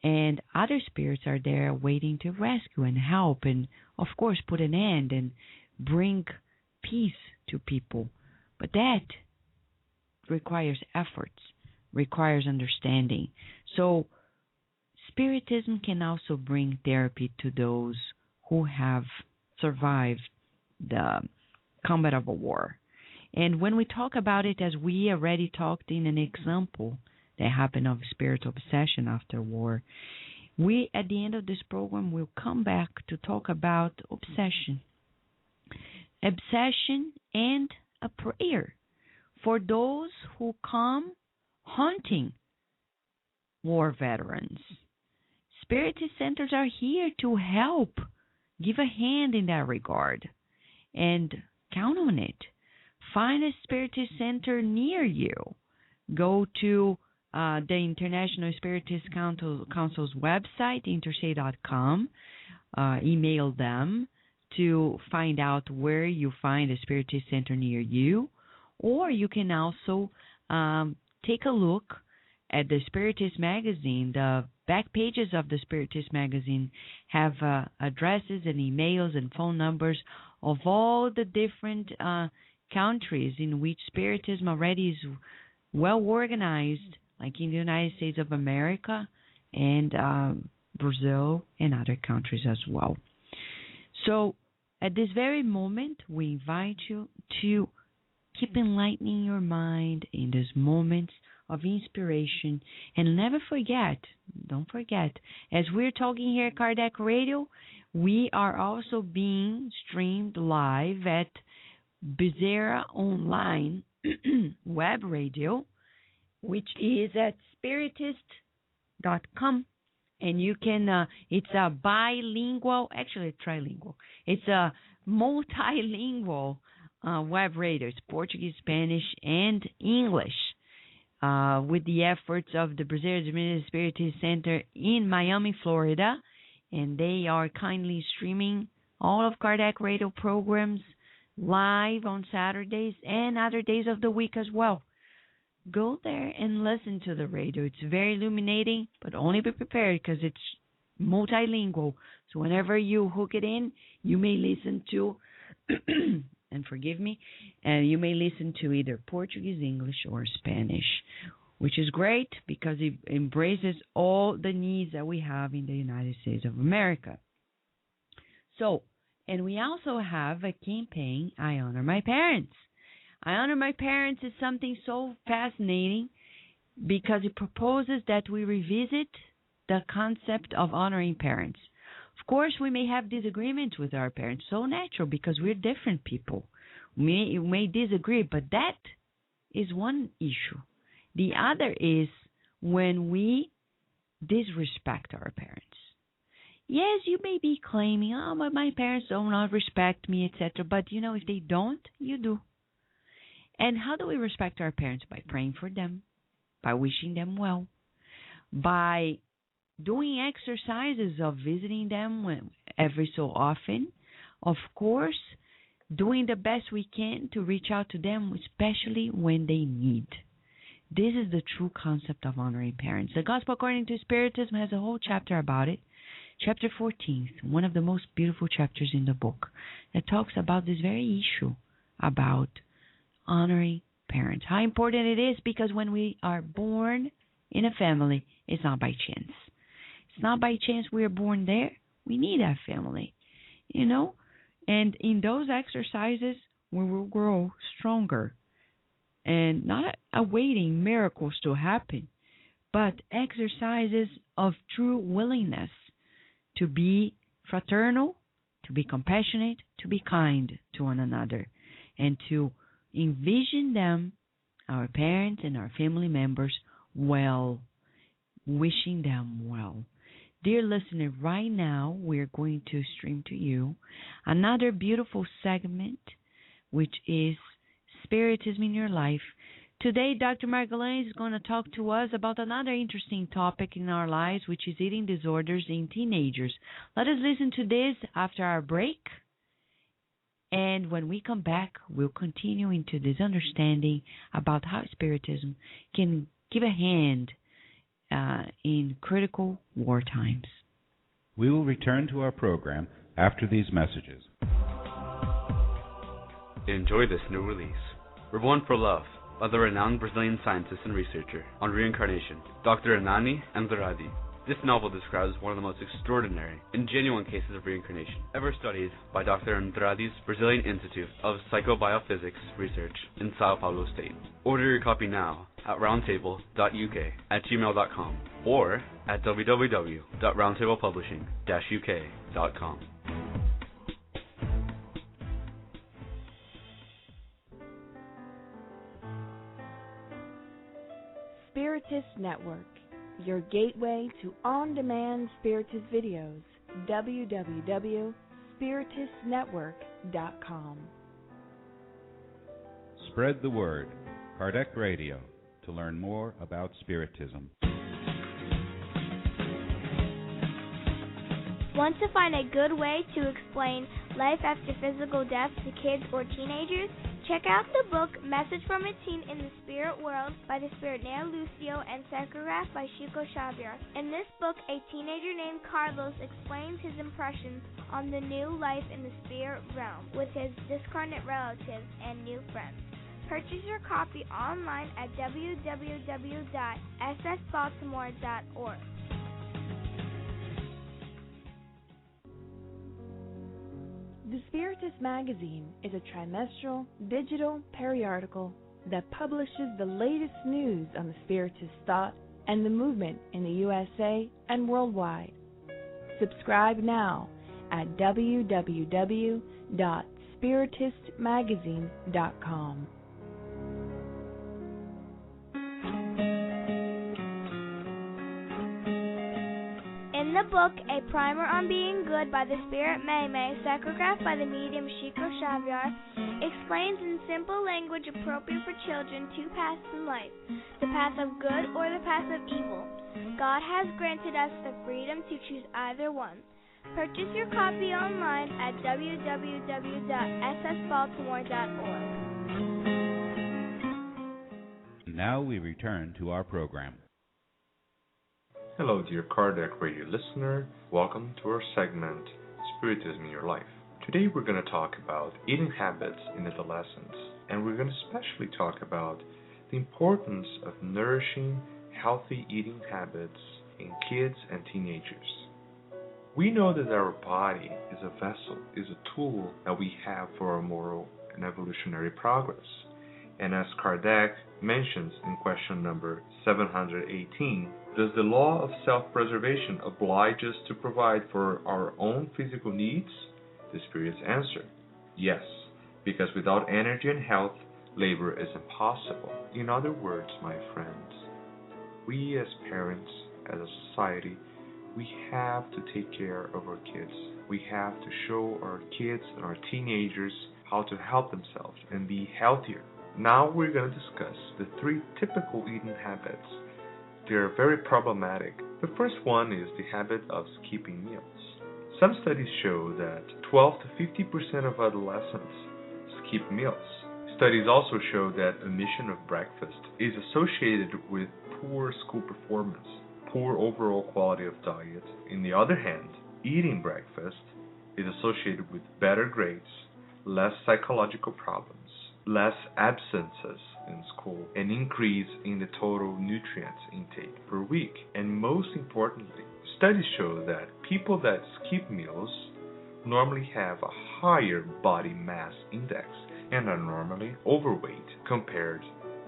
And other spirits are there waiting to rescue and help and, of course, put an end and bring peace to people. But that requires efforts, requires understanding. So Spiritism can also bring therapy to those who have survived the combat of a war. And when we talk about it, as we already talked in an example that happened of spiritual obsession after war, we, at the end of this program, will come back to talk about obsession. Obsession and a prayer for those who come hunting war veterans. Spiritist centers are here to help, give a hand in that regard, and count on it. Find a Spiritist center near you. Go to the International Spiritist Council's website, interstate.com. Email them to find out where you find a Spiritist center near you. Or you can also take a look at the Spiritist magazine. The back pages of the Spiritist magazine have addresses and emails and phone numbers of all the different countries in which Spiritism already is well organized, like in the United States of America and Brazil and other countries as well. So at this very moment, we invite you to keep enlightening your mind in these moments of inspiration. And never forget, don't forget, as we're talking here at Kardec Radio, we are also being streamed live at Bezerra Online web radio, which is at spiritist.com. And you can, it's a bilingual, actually trilingual, it's a multilingual web radio. It's Portuguese, Spanish, and English. with the efforts of the Brazilian Adventist Spiritist Center in Miami, Florida, and they are kindly streaming all of Kardec radio programs live on Saturdays and other days of the week as well. Go there and listen to the radio. It's very illuminating, but only be prepared because it's multilingual. So whenever you hook it in, you may listen to, and forgive me, you may listen to either Portuguese, English, or Spanish, which is great because it embraces all the needs that we have in the United States of America. So, and we also have a campaign, I Honor My Parents. I Honor My Parents is something so fascinating because it proposes that we revisit the concept of honoring parents. Of course, we may have disagreements with our parents, so natural because we're different people. We may disagree, but that is one issue. The other is when we disrespect our parents. Yes, you may be claiming, but my parents do not respect me, etc. But, if they don't, you do. And how do we respect our parents? By praying for them, by wishing them well, by doing exercises of visiting them every so often. Of course, doing the best we can to reach out to them, especially when they need. This is the true concept of honoring parents. The Gospel According to Spiritism has a whole chapter about it. Chapter 14, one of the most beautiful chapters in the book, that talks about this very issue about honoring parents. How important it is, because when we are born in a family, it's not by chance. It's not by chance we are born there. We need that family, And in those exercises, we will grow stronger and not awaiting miracles to happen, but exercises of true willingness to be fraternal, to be compassionate, to be kind to one another, and to envision them, our parents and our family members, well, wishing them well. Dear listener, right now we're going to stream to you another beautiful segment, which is Spiritism in Your Life. Today, Dr. Margolin is going to talk to us about another interesting topic in our lives, which is eating disorders in teenagers. Let us listen to this after our break. And when we come back, we'll continue into this understanding about how Spiritism can give a hand in critical war times. We will return to our program after these messages. Enjoy this new release. Reborn for Love, by the renowned Brazilian scientist and researcher on reincarnation, Dr. Hernani Andrade. This novel describes one of the most extraordinary and genuine cases of reincarnation ever studied by Dr. Andrade's Brazilian Institute of Psychobiophysics Research in Sao Paulo State. Order your copy now at roundtable.uk@gmail.com or at www.roundtablepublishing-uk.com. Spiritist Network, your gateway to on-demand Spiritist videos. www.spiritistnetwork.com. Spread the word. Kardec Radio, to learn more about Spiritism. Want to find a good way to explain life after physical death to kids or teenagers? Check out the book Message from a Teen in the Spirit World by the Spirit Neo Lucio and Psychograph by Chico Xavier. In this book, a teenager named Carlos explains his impressions on the new life in the spirit realm with his discarnate relatives and new friends. Purchase your copy online at www.ssbaltimore.org. The Spiritist Magazine is a trimestral digital periodical that publishes the latest news on the Spiritist thought and the movement in the USA and worldwide. Subscribe now at www.spiritistmagazine.com. In the book, A Primer on Being Good by the Spirit May May, psychographed by the medium Shiko Shavyar, explains in simple language appropriate for children two paths in life, the path of good or the path of evil. God has granted us the freedom to choose either one. Purchase your copy online at www.ssbaltimore.org. Now we return to our program. Hello, dear Kardec Radio listener. Welcome to our segment, Spiritism in Your Life. Today we're going to talk about eating habits in adolescence, and we're going to especially talk about the importance of nourishing healthy eating habits in kids and teenagers. We know that our body is a vessel, is a tool that we have for our moral and evolutionary progress. And as Kardec mentions in question number 718, does the law of self-preservation oblige us to provide for our own physical needs? The Spirit's answer, yes, because without energy and health, labor is impossible. In other words, my friends, we as parents, as a society, we have to take care of our kids. We have to show our kids and our teenagers how to help themselves and be healthier. Now we're going to discuss the three typical eating habits. They are very problematic. The first one is the habit of skipping meals. Some studies show that 12 to 50% of adolescents skip meals. Studies also show that omission of breakfast is associated with poor school performance, poor overall quality of diet. On the other hand, eating breakfast is associated with better grades, less psychological problems, less absences in school, an increase in the total nutrients intake per week. And most importantly, studies show that people that skip meals normally have a higher body mass index and are normally overweight compared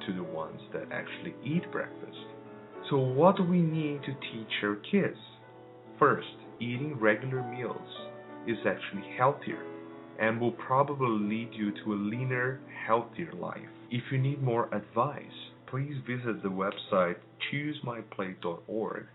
to the ones that actually eat breakfast. So what do we need to teach our kids? First, eating regular meals is actually healthier and will probably lead you to a leaner, healthier life. If you need more advice, please visit the website choosemyplate.org.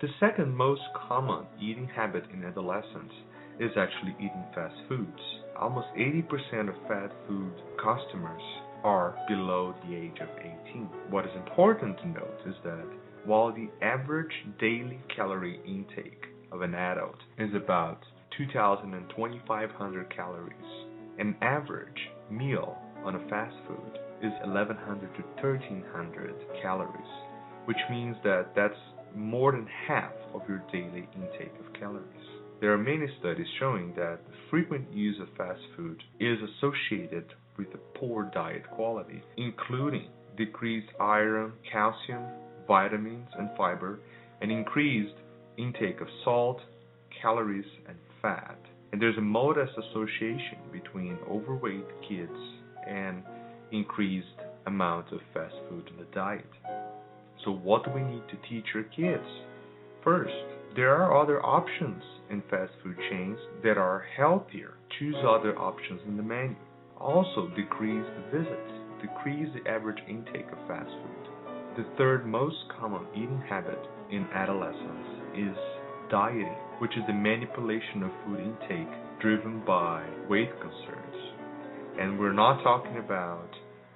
The second most common eating habit in adolescence is actually eating fast foods. Almost 80% of fast food customers are below the age of 18. What is important to note is that while the average daily calorie intake of an adult is about 2,000 and 2,500 calories, an average meal on a fast food is 1,100 to 1,300 calories, which means that that's more than half of your daily intake of calories. There are many studies showing that the frequent use of fast food is associated with a poor diet quality, including decreased iron, calcium, vitamins, and fiber, and increased intake of salt, calories, and fat. And there's a modest association between overweight kids and increased amount of fast food in the diet. So what do we need to teach our kids? First, there are other options in fast food chains that are healthier. Choose other options in the menu. Also, decrease the visits. Decrease the average intake of fast food. The third most common eating habit in adolescence is dieting, which is the manipulation of food intake driven by weight concerns. And we're not talking about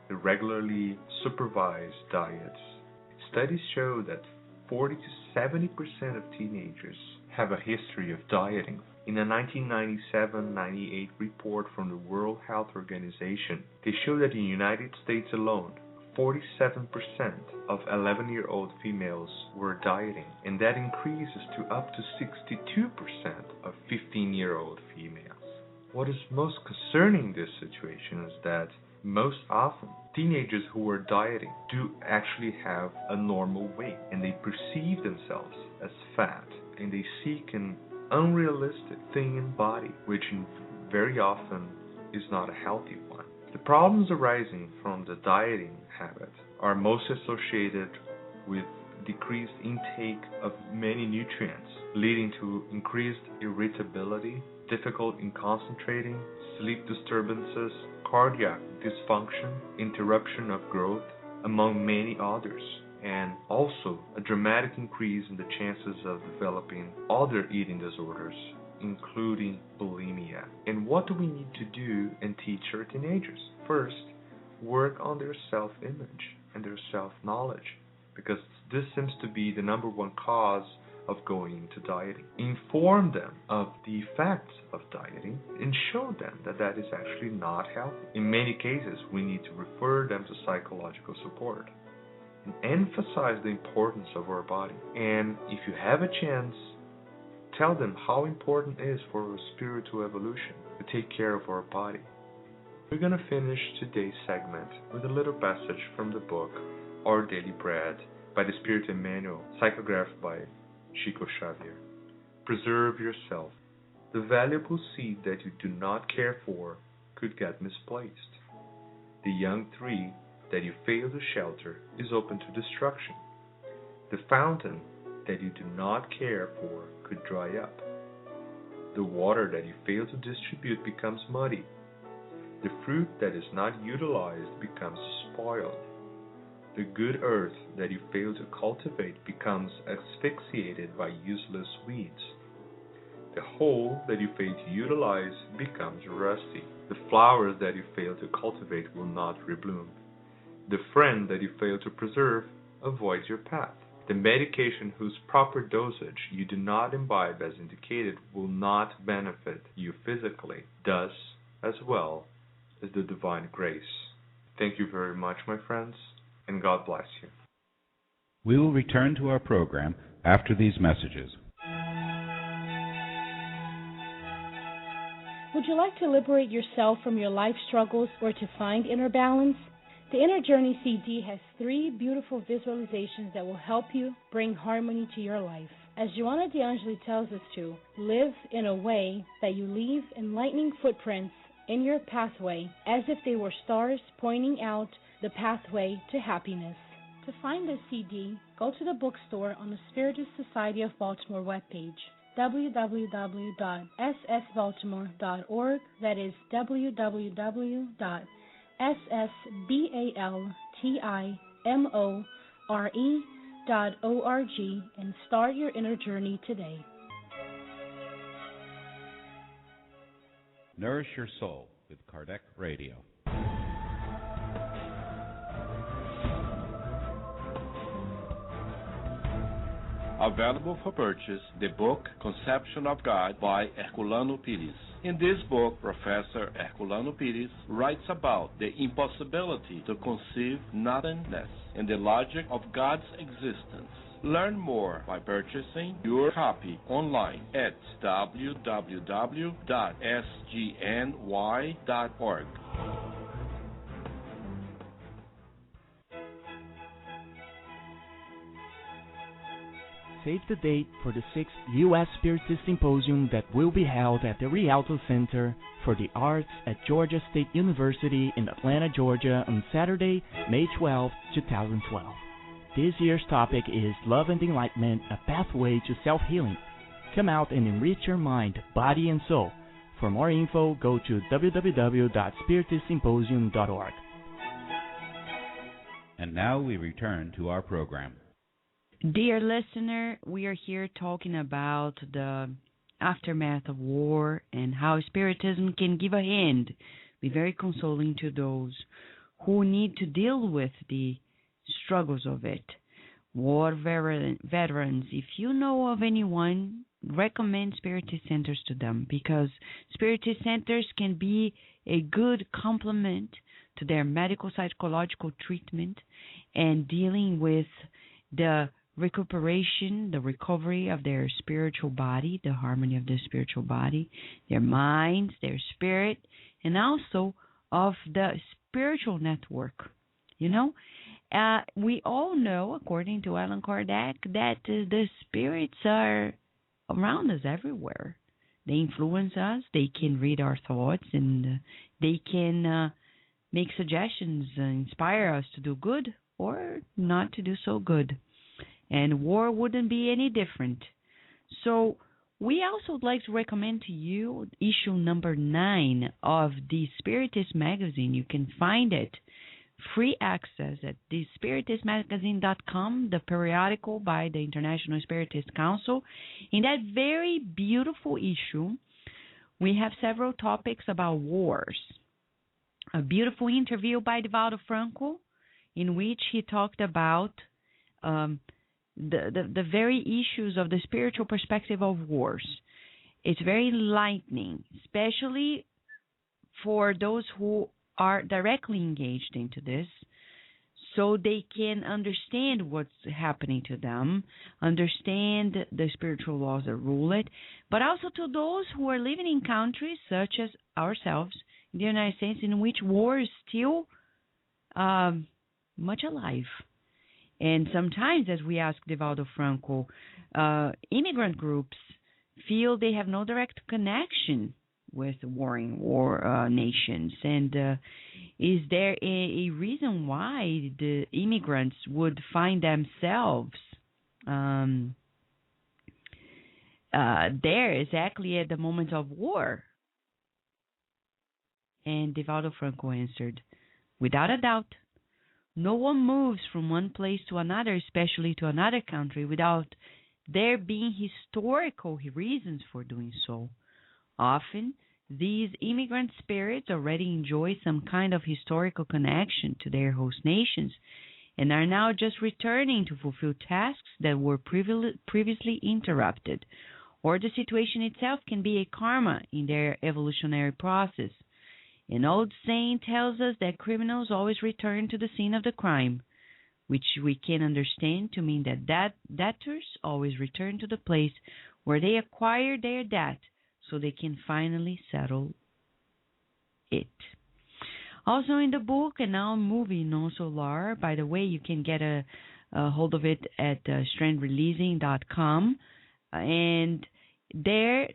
the regularly supervised diets. Studies show that 40 to 70% of teenagers have a history of dieting. In a 1997-98 report from the World Health Organization, they show that in the United States alone, 47% of 11-year-old females were dieting, and that increases to up to 62% of 15-year-old females. What is most concerning in this situation is that most often, teenagers who are dieting do actually have a normal weight, and they perceive themselves as fat, and they seek an unrealistic thin body, which very often is not a healthy one. The problems arising from the dieting habit are most associated with decreased intake of many nutrients, leading to increased irritability, difficulty in concentrating, sleep disturbances, cardiac dysfunction, interruption of growth, among many others. and also a dramatic increase in the chances of developing other eating disorders, including bulimia. And what do we need to do and teach our teenagers? First, work on their self-image and their self-knowledge, because this seems to be the number one cause of going into dieting. Inform them of the effects of dieting and show them that that is actually not healthy. In many cases, we need to refer them to psychological support and emphasize the importance of our body. And if you have a chance, tell them how important it is for our spiritual evolution to take care of our body. We're going to finish today's segment with a little passage from the book Our Daily Bread by the Spirit Emmanuel, psychographed by Chico Xavier. Preserve yourself. The valuable seed that you do not care for could get misplaced. The young tree that you fail to shelter is open to destruction. The fountain that you do not care for could dry up. The water that you fail to distribute becomes muddy. The fruit that is not utilized becomes spoiled. The good earth that you fail to cultivate becomes asphyxiated by useless weeds. The hole that you fail to utilize becomes rusty. The flowers that you fail to cultivate will not rebloom. The friend that you fail to preserve avoids your path. The medication whose proper dosage you do not imbibe as indicated will not benefit you physically, thus as well as the divine grace. Thank you very much, my friends, and God bless you. We will return to our program after these messages. Would you like to liberate yourself from your life struggles or to find inner balance? The Inner Journey CD has 3 beautiful visualizations that will help you bring harmony to your life. As Joanna DeAngeli tells us to, live in a way that you leave enlightening footprints in your pathway as if they were stars pointing out the pathway to happiness. To find the CD, go to the bookstore on the Spiritist Society of Baltimore webpage, www.ssbaltimore.org. That is www.ssbaltimore.org, and start your inner journey today. Nourish your soul with Kardec Radio. Available for purchase, the book Conception of God by Herculano Pires. In this book, Professor Herculano Pires writes about the impossibility to conceive nothingness and the logic of God's existence. Learn more by purchasing your copy online at www.sgny.org. Save the date for the 6th U.S. Spiritist Symposium that will be held at the Rialto Center for the Arts at Georgia State University in Atlanta, Georgia on Saturday, May 12, 2012. This year's topic is Love and Enlightenment, a Pathway to Self-Healing. Come out and enrich your mind, body, and soul. For more info, go to www.spiritistsymposium.org. And now we return to our program. Dear listener, we are here talking about the aftermath of war and how Spiritism can give a hand, be very consoling to those who need to deal with the struggles of it. War veterans, if you know of anyone, recommend Spiritist centers to them, because Spiritist centers can be a good complement to their medical psychological treatment and dealing with the recuperation, the recovery of their spiritual body, the harmony of their spiritual body, their minds, their spirit, and also of the spiritual network. You know, we all know, according to Allan Kardec, that the spirits are around us everywhere. They influence us, they can read our thoughts, and they can make suggestions, inspire us to do good or not to do so good. And war wouldn't be any different. So we also would like to recommend to you issue number 9 of the Spiritist magazine. You can find it free access at thespiritistmagazine.com, the periodical by the International Spiritist Council. In that very beautiful issue, we have several topics about wars. A beautiful interview by Divaldo Franco, in which he talked about the very issues of the spiritual perspective of wars. It's very enlightening, especially for those who are directly engaged into this, so they can understand what's happening to them, understand the spiritual laws that rule it, but also to those who are living in countries such as ourselves, in the United States, in which war is still much alive. And sometimes, as we ask Divaldo Franco, immigrant groups feel they have no direct connection with warring nations. And is there a reason why the immigrants would find themselves there exactly at the moment of war? And Divaldo Franco answered, without a doubt, no one moves from one place to another, especially to another country, without there being historical reasons for doing so. Often, these immigrant spirits already enjoy some kind of historical connection to their host nations and are now just returning to fulfill tasks that were previously interrupted. Or the situation itself can be a karma in their evolutionary process. An old saying tells us that criminals always return to the scene of the crime, which we can understand to mean that debtors always return to the place where they acquired their debt so they can finally settle it. Also in the book, and now movie Non Solar, by the way, you can get a hold of it at strandreleasing.com, and there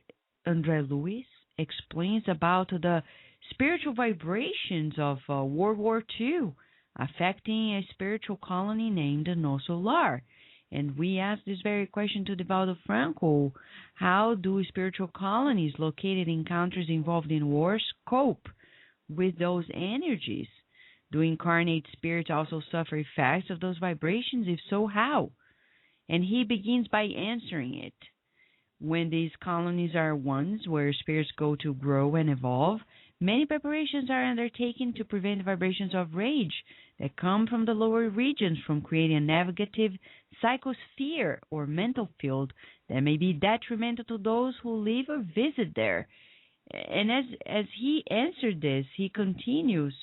André Luiz explains about the spiritual vibrations of World War II affecting a spiritual colony named No Solar. And we asked this very question to Divaldo Franco: how do spiritual colonies located in countries involved in wars cope with those energies? Do incarnate spirits also suffer effects of those vibrations? If so, how? And he begins by answering it. When these colonies are ones where spirits go to grow and evolve, many preparations are undertaken to prevent vibrations of rage that come from the lower regions from creating a negative psychosphere or mental field that may be detrimental to those who live or visit there. And as he answered this, he continues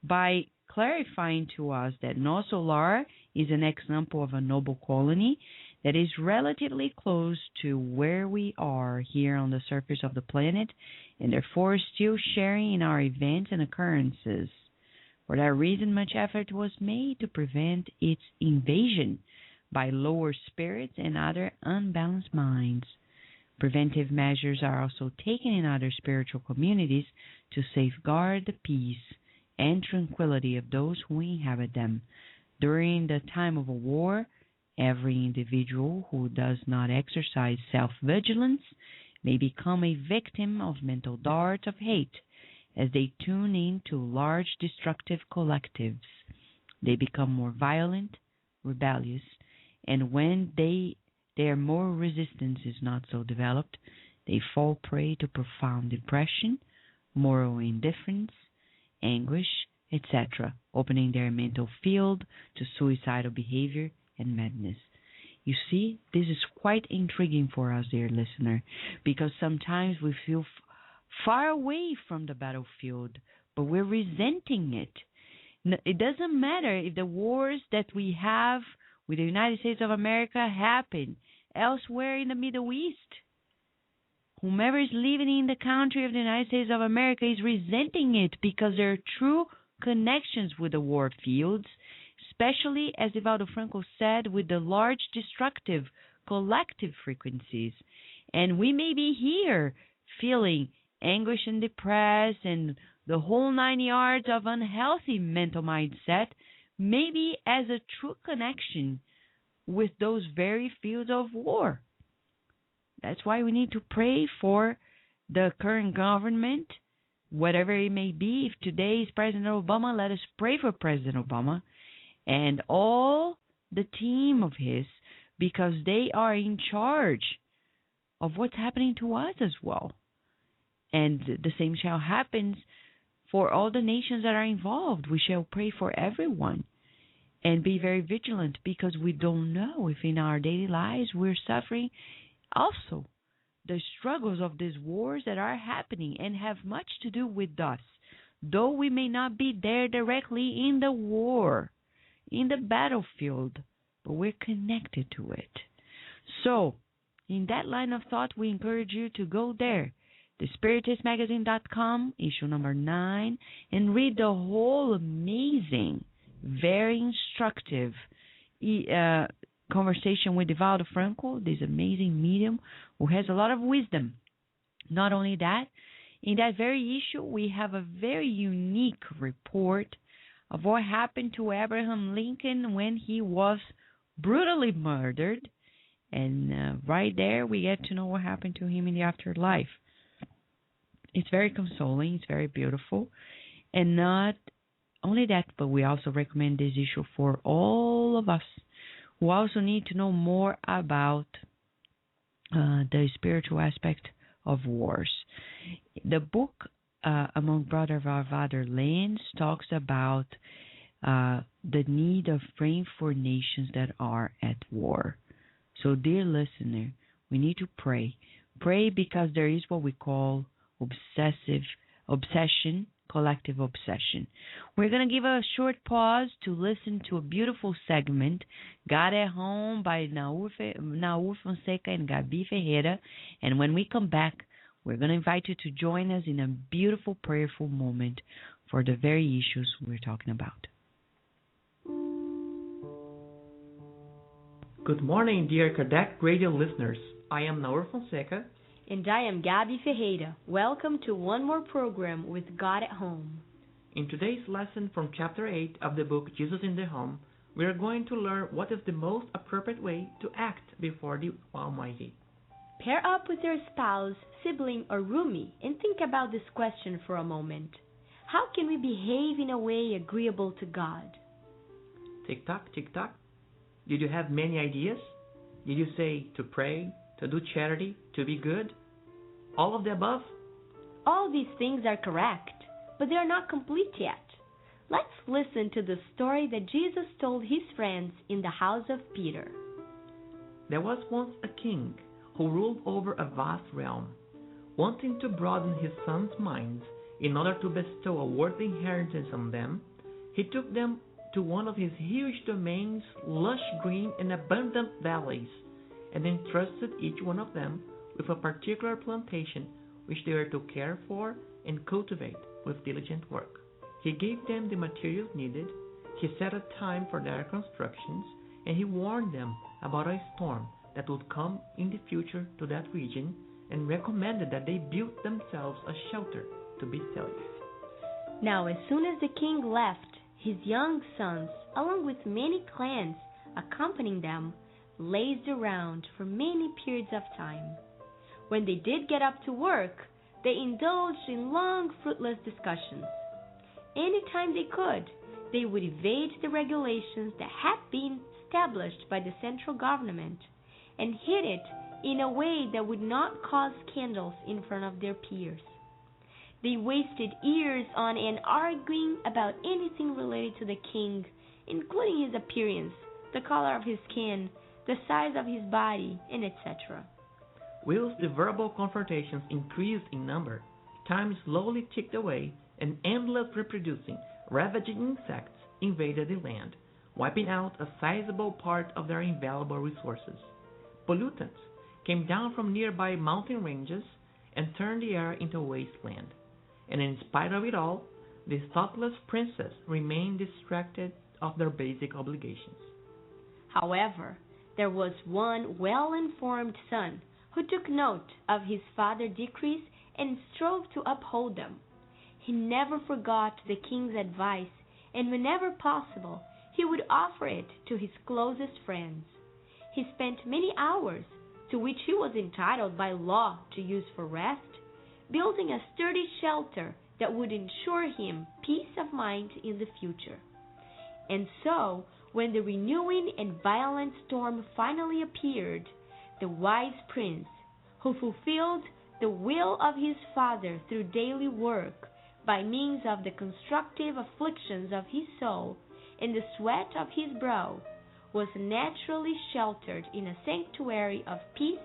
by clarifying to us that No Solar is an example of a noble colony that is relatively close to where we are here on the surface of the planet, and therefore still sharing in our events and occurrences. For that reason, much effort was made to prevent its invasion by lower spirits and other unbalanced minds. Preventive measures are also taken in other spiritual communities to safeguard the peace and tranquility of those who inhabit them. During the time of a war, every individual who does not exercise self-vigilance may become a victim of mental darts of hate as they tune in to large destructive collectives. They become more violent, rebellious, and when their moral resistance is not so developed, they fall prey to profound depression, moral indifference, anguish, etc., opening their mental field to suicidal behavior and madness. You see, this is quite intriguing for us, dear listener, because sometimes we feel far away from the battlefield, but we're resenting it. It doesn't matter if the wars that we have with the United States of America happen elsewhere in the Middle East. Whomever is living in the country of the United States of America is resenting it because there are true connections with the war fields, especially, as Divaldo Franco said, with the large destructive collective frequencies. And we may be here feeling anguish and depressed and the whole 9 yards of unhealthy mental mindset, maybe as a true connection with those very fields of war. That's why we need to pray for the current government whatever it may be. If today is President Obama, let us pray for President Obama and all the team of his, because they are in charge of what's happening to us as well. And the same shall happen for all the nations that are involved. We shall pray for everyone and be very vigilant, because we don't know if in our daily lives we're suffering also the struggles of these wars that are happening and have much to do with us. Though we may not be there directly in the war, in the battlefield, but we're connected to it. So, in that line of thought, we encourage you to go there, thespiritistmagazine.com, issue number 9, and read the whole amazing, very instructive conversation with Divaldo Franco, this amazing medium who has a lot of wisdom. Not only that, in that very issue, we have a very unique report of what happened to Abraham Lincoln when he was brutally murdered. And right there, we get to know what happened to him in the afterlife. It's very consoling. It's very beautiful. And not only that, but we also recommend this issue for all of us who also need to know more about the spiritual aspect of wars. The book, Among Brother of Other Lands, talks about the need of praying for nations that are at war. So, dear listener, we need to pray. Pray, because there is what we call obsession, collective obsession. We're going to give a short pause to listen to a beautiful segment, God at Home by Naur Fonseca and Gabi Ferreira. And when we come back, we're going to invite you to join us in a beautiful, prayerful moment for the very issues we're talking about. Good morning, dear Kardec Radio listeners. I am Naur Fonseca. And I am Gabi Ferreira. Welcome to one more program with God at Home. In today's lesson from Chapter 8 of the book Jesus in the Home, we are going to learn what is the most appropriate way to act before the Almighty. Pair up with your spouse, sibling, or roomie and think about this question for a moment. How can we behave in a way agreeable to God? Tick-tock, tick-tock. Did you have many ideas? Did you say to pray, to do charity, to be good? All of the above? All these things are correct, but they are not complete yet. Let's listen to the story that Jesus told his friends in the house of Peter. There was once a king who ruled over a vast realm. Wanting to broaden his sons' minds in order to bestow a worthy inheritance on them, he took them to one of his huge domains, lush green and abundant valleys, and entrusted each one of them with a particular plantation which they were to care for and cultivate with diligent work. He gave them the materials needed, he set a time for their constructions, and he warned them about a storm that would come in the future to that region, and recommended that they build themselves a shelter to be safe. Now, as soon as the king left, his young sons, along with many clans accompanying them, lazed around for many periods of time. When they did get up to work, they indulged in long, fruitless discussions. Anytime they could, they would evade the regulations that had been established by the central government and hid it in a way that would not cause scandals in front of their peers. They wasted years on end arguing about anything related to the king, including his appearance, the color of his skin, the size of his body, and etc. Whilst the verbal confrontations increased in number, time slowly ticked away, and endless reproducing, ravaging insects invaded the land, wiping out a sizable part of their invaluable resources. Pollutants came down from nearby mountain ranges and turned the air into a wasteland. And in spite of it all, the thoughtless princes remained distracted of their basic obligations. However, there was one well-informed son who took note of his father's decrees and strove to uphold them. He never forgot the king's advice, and whenever possible, he would offer it to his closest friends. He spent many hours, to which he was entitled by law to use for rest, building a sturdy shelter that would ensure him peace of mind in the future. And so, when the renewing and violent storm finally appeared, the wise prince, who fulfilled the will of his father through daily work by means of the constructive afflictions of his soul and the sweat of his brow, was naturally sheltered in a sanctuary of peace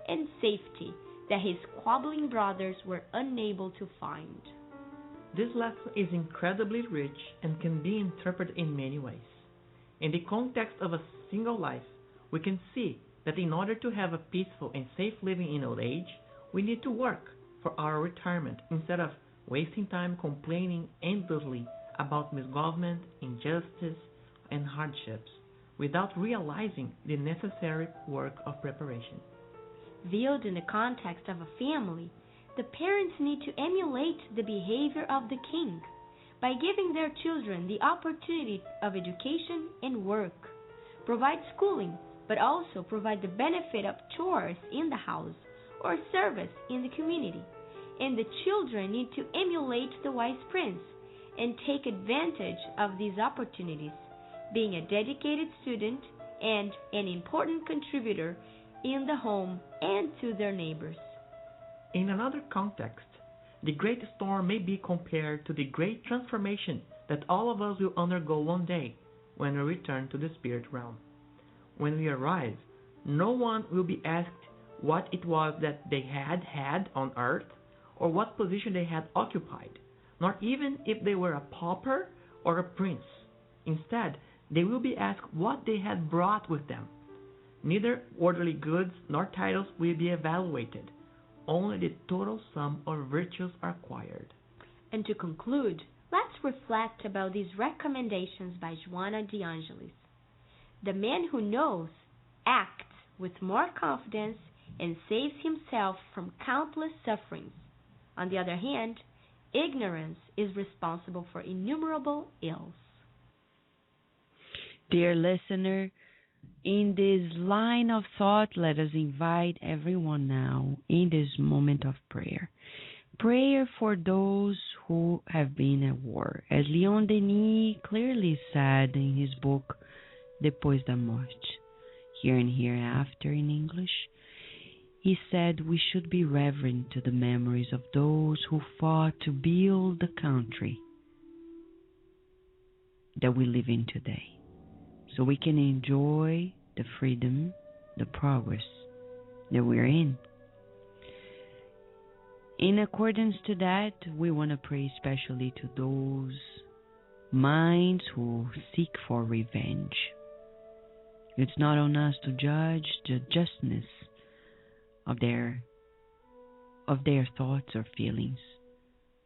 and safety that his squabbling brothers were unable to find. This lesson is incredibly rich and can be interpreted in many ways. In the context of a single life, we can see that in order to have a peaceful and safe living in old age, we need to work for our retirement instead of wasting time complaining endlessly about misgovernment, injustice, and hardships without realizing the necessary work of preparation. Viewed in the context of a family, the parents need to emulate the behavior of the king by giving their children the opportunity of education and work, provide schooling, but also provide the benefit of chores in the house or service in the community. And the children need to emulate the wise prince and take advantage of these opportunities, being a dedicated student and an important contributor in the home and to their neighbors. In another context, the great storm may be compared to the great transformation that all of us will undergo one day when we return to the spirit realm. When we arrive, no one will be asked what it was that they had on earth or what position they had occupied, nor even if they were a pauper or a prince. Instead, they will be asked what they had brought with them. Neither worldly goods nor titles will be evaluated. Only the total sum of virtues are acquired. And to conclude, let's reflect about these recommendations by Joanna de Angelis. The man who knows acts with more confidence and saves himself from countless sufferings. On the other hand, ignorance is responsible for innumerable ills. Dear listener, in this line of thought, let us invite everyone now in this moment of prayer. Prayer for those who have been at war. As Leon Denis clearly said in his book, Depois da Morte, Here and Hereafter in English, he said we should be reverent to the memories of those who fought to build the country that we live in today, so we can enjoy the freedom, the progress that we're in. In accordance to that, we want to pray especially to those minds who seek for revenge. It's not on us to judge the justness of their thoughts or feelings,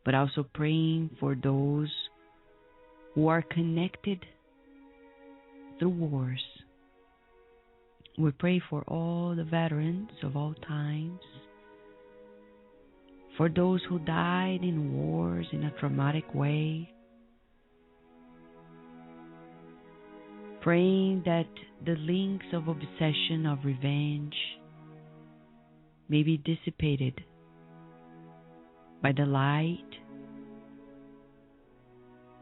but also praying for those who are connected through wars. We pray for all the veterans of all times, for those who died in wars in a traumatic way, praying that the links of obsession, of revenge, may be dissipated by the light,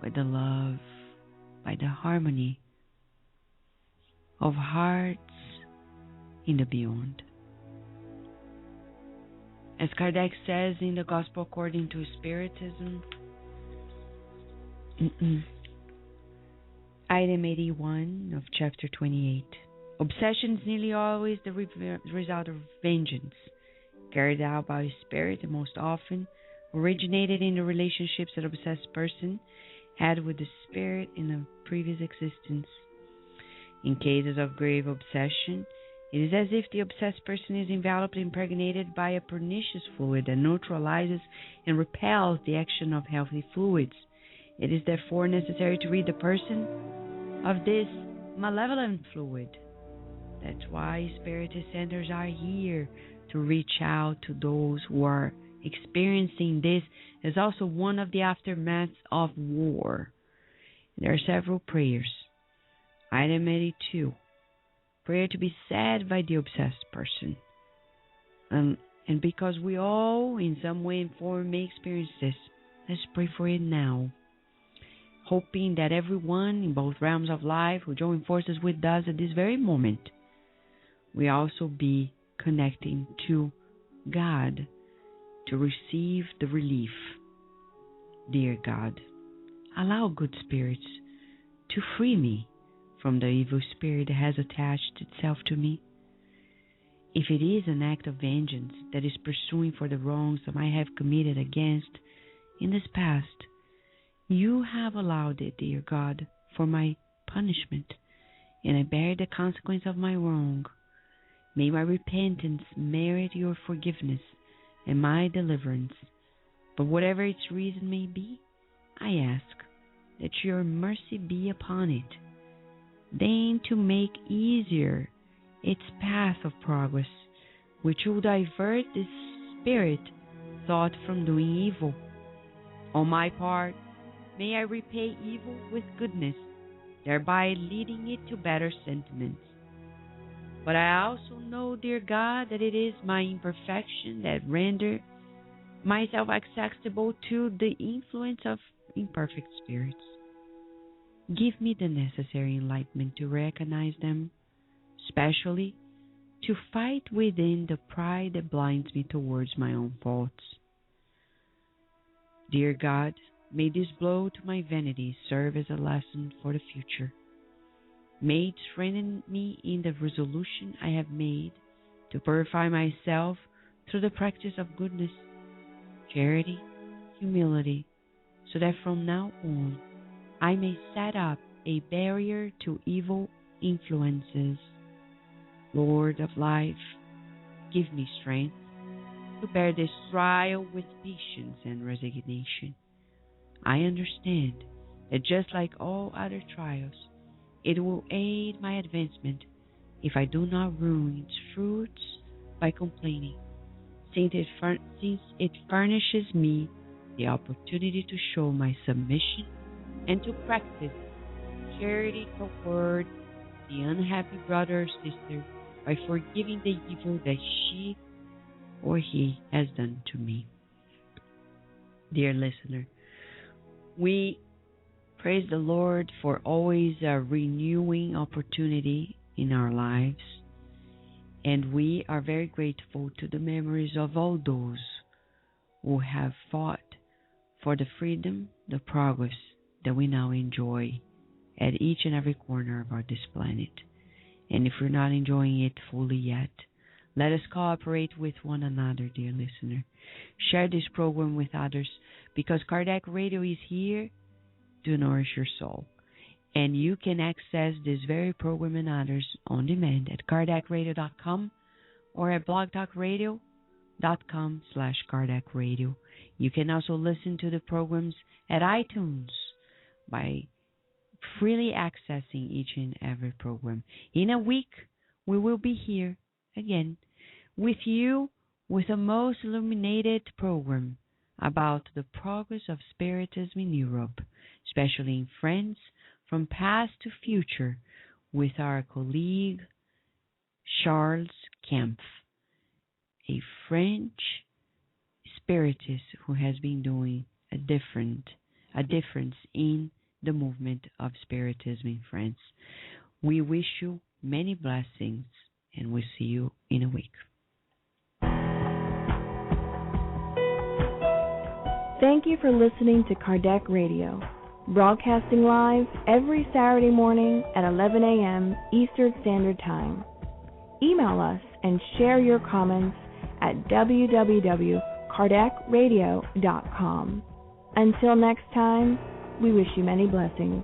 by the love, by the harmony of hearts in the beyond. As Kardec says in the Gospel according to Spiritism, item 81 of chapter 28. Obsession is nearly always the result of vengeance, carried out by a spirit, and most often originated in the relationships that obsessed person had with the spirit in a previous existence. In cases of grave obsession, it is as if the obsessed person is enveloped and impregnated by a pernicious fluid that neutralizes and repels the action of healthy fluids. It is therefore necessary to rid the person of this malevolent fluid. That's why Spiritist centers are here, to reach out to those who are experiencing this as also one of the aftermaths of war. There are several prayers. Item 82. Prayer to be said by the obsessed person. And because we all, in some way and form, may experience this, Let's pray for it now, hoping that everyone in both realms of life will join forces with us at this very moment. We also be connecting to God to receive the relief. Dear God, allow good spirits to free me from the evil spirit that has attached itself to me. If it is an act of vengeance that is pursuing for the wrongs that I have committed against in this past, you have allowed it, dear God, for my punishment, and I bear the consequence of my wrong. May my repentance merit your forgiveness and my deliverance. But whatever its reason may be, I ask that your mercy be upon it. Deign to make easier its path of progress, which will divert this spirit thought from doing evil. On my part, may I repay evil with goodness, thereby leading it to better sentiments. But I also know, dear God, that it is my imperfection that render myself accessible to the influence of imperfect spirits. Give me the necessary enlightenment to recognize them, especially to fight within the pride that blinds me towards my own faults. Dear God, may this blow to my vanity serve as a lesson for the future. May it strengthen me in the resolution I have made to purify myself through the practice of goodness, charity, humility, so that from now on I may set up a barrier to evil influences. Lord of life, give me strength to bear this trial with patience and resignation. I understand that just like all other trials, it will aid my advancement if I do not ruin its fruits by complaining, since it furnishes me the opportunity to show my submission and to practice charity toward the unhappy brother or sister by forgiving the evil that she or he has done to me. Dear listener, we praise the Lord for always a renewing opportunity in our lives, and we are very grateful to the memories of all those who have fought for the freedom, the progress that we now enjoy at each and every corner of this planet. And if we're not enjoying it fully yet, let us cooperate with one another, dear listener. Share this program with others, because Kardec Radio is here to nourish your soul. And you can access this very program and others on demand at kardecradio.com or at blogtalkradio.com/KardecRadio. You can also listen to the programs at iTunes by freely accessing each and every program. In a week, we will be here again with you with a most illuminated program about the progress of Spiritism in Europe, especially in France, from past to future, with our colleague Charles Kempf, a French Spiritist who has been doing a difference in the movement of Spiritism in France. We wish you many blessings, and we'll see you in a week. Thank you for listening to Kardec Radio, broadcasting live every Saturday morning at 11 a.m. Eastern Standard Time. Email us and share your comments at www.kardecradio.com. Until next time, we wish you many blessings.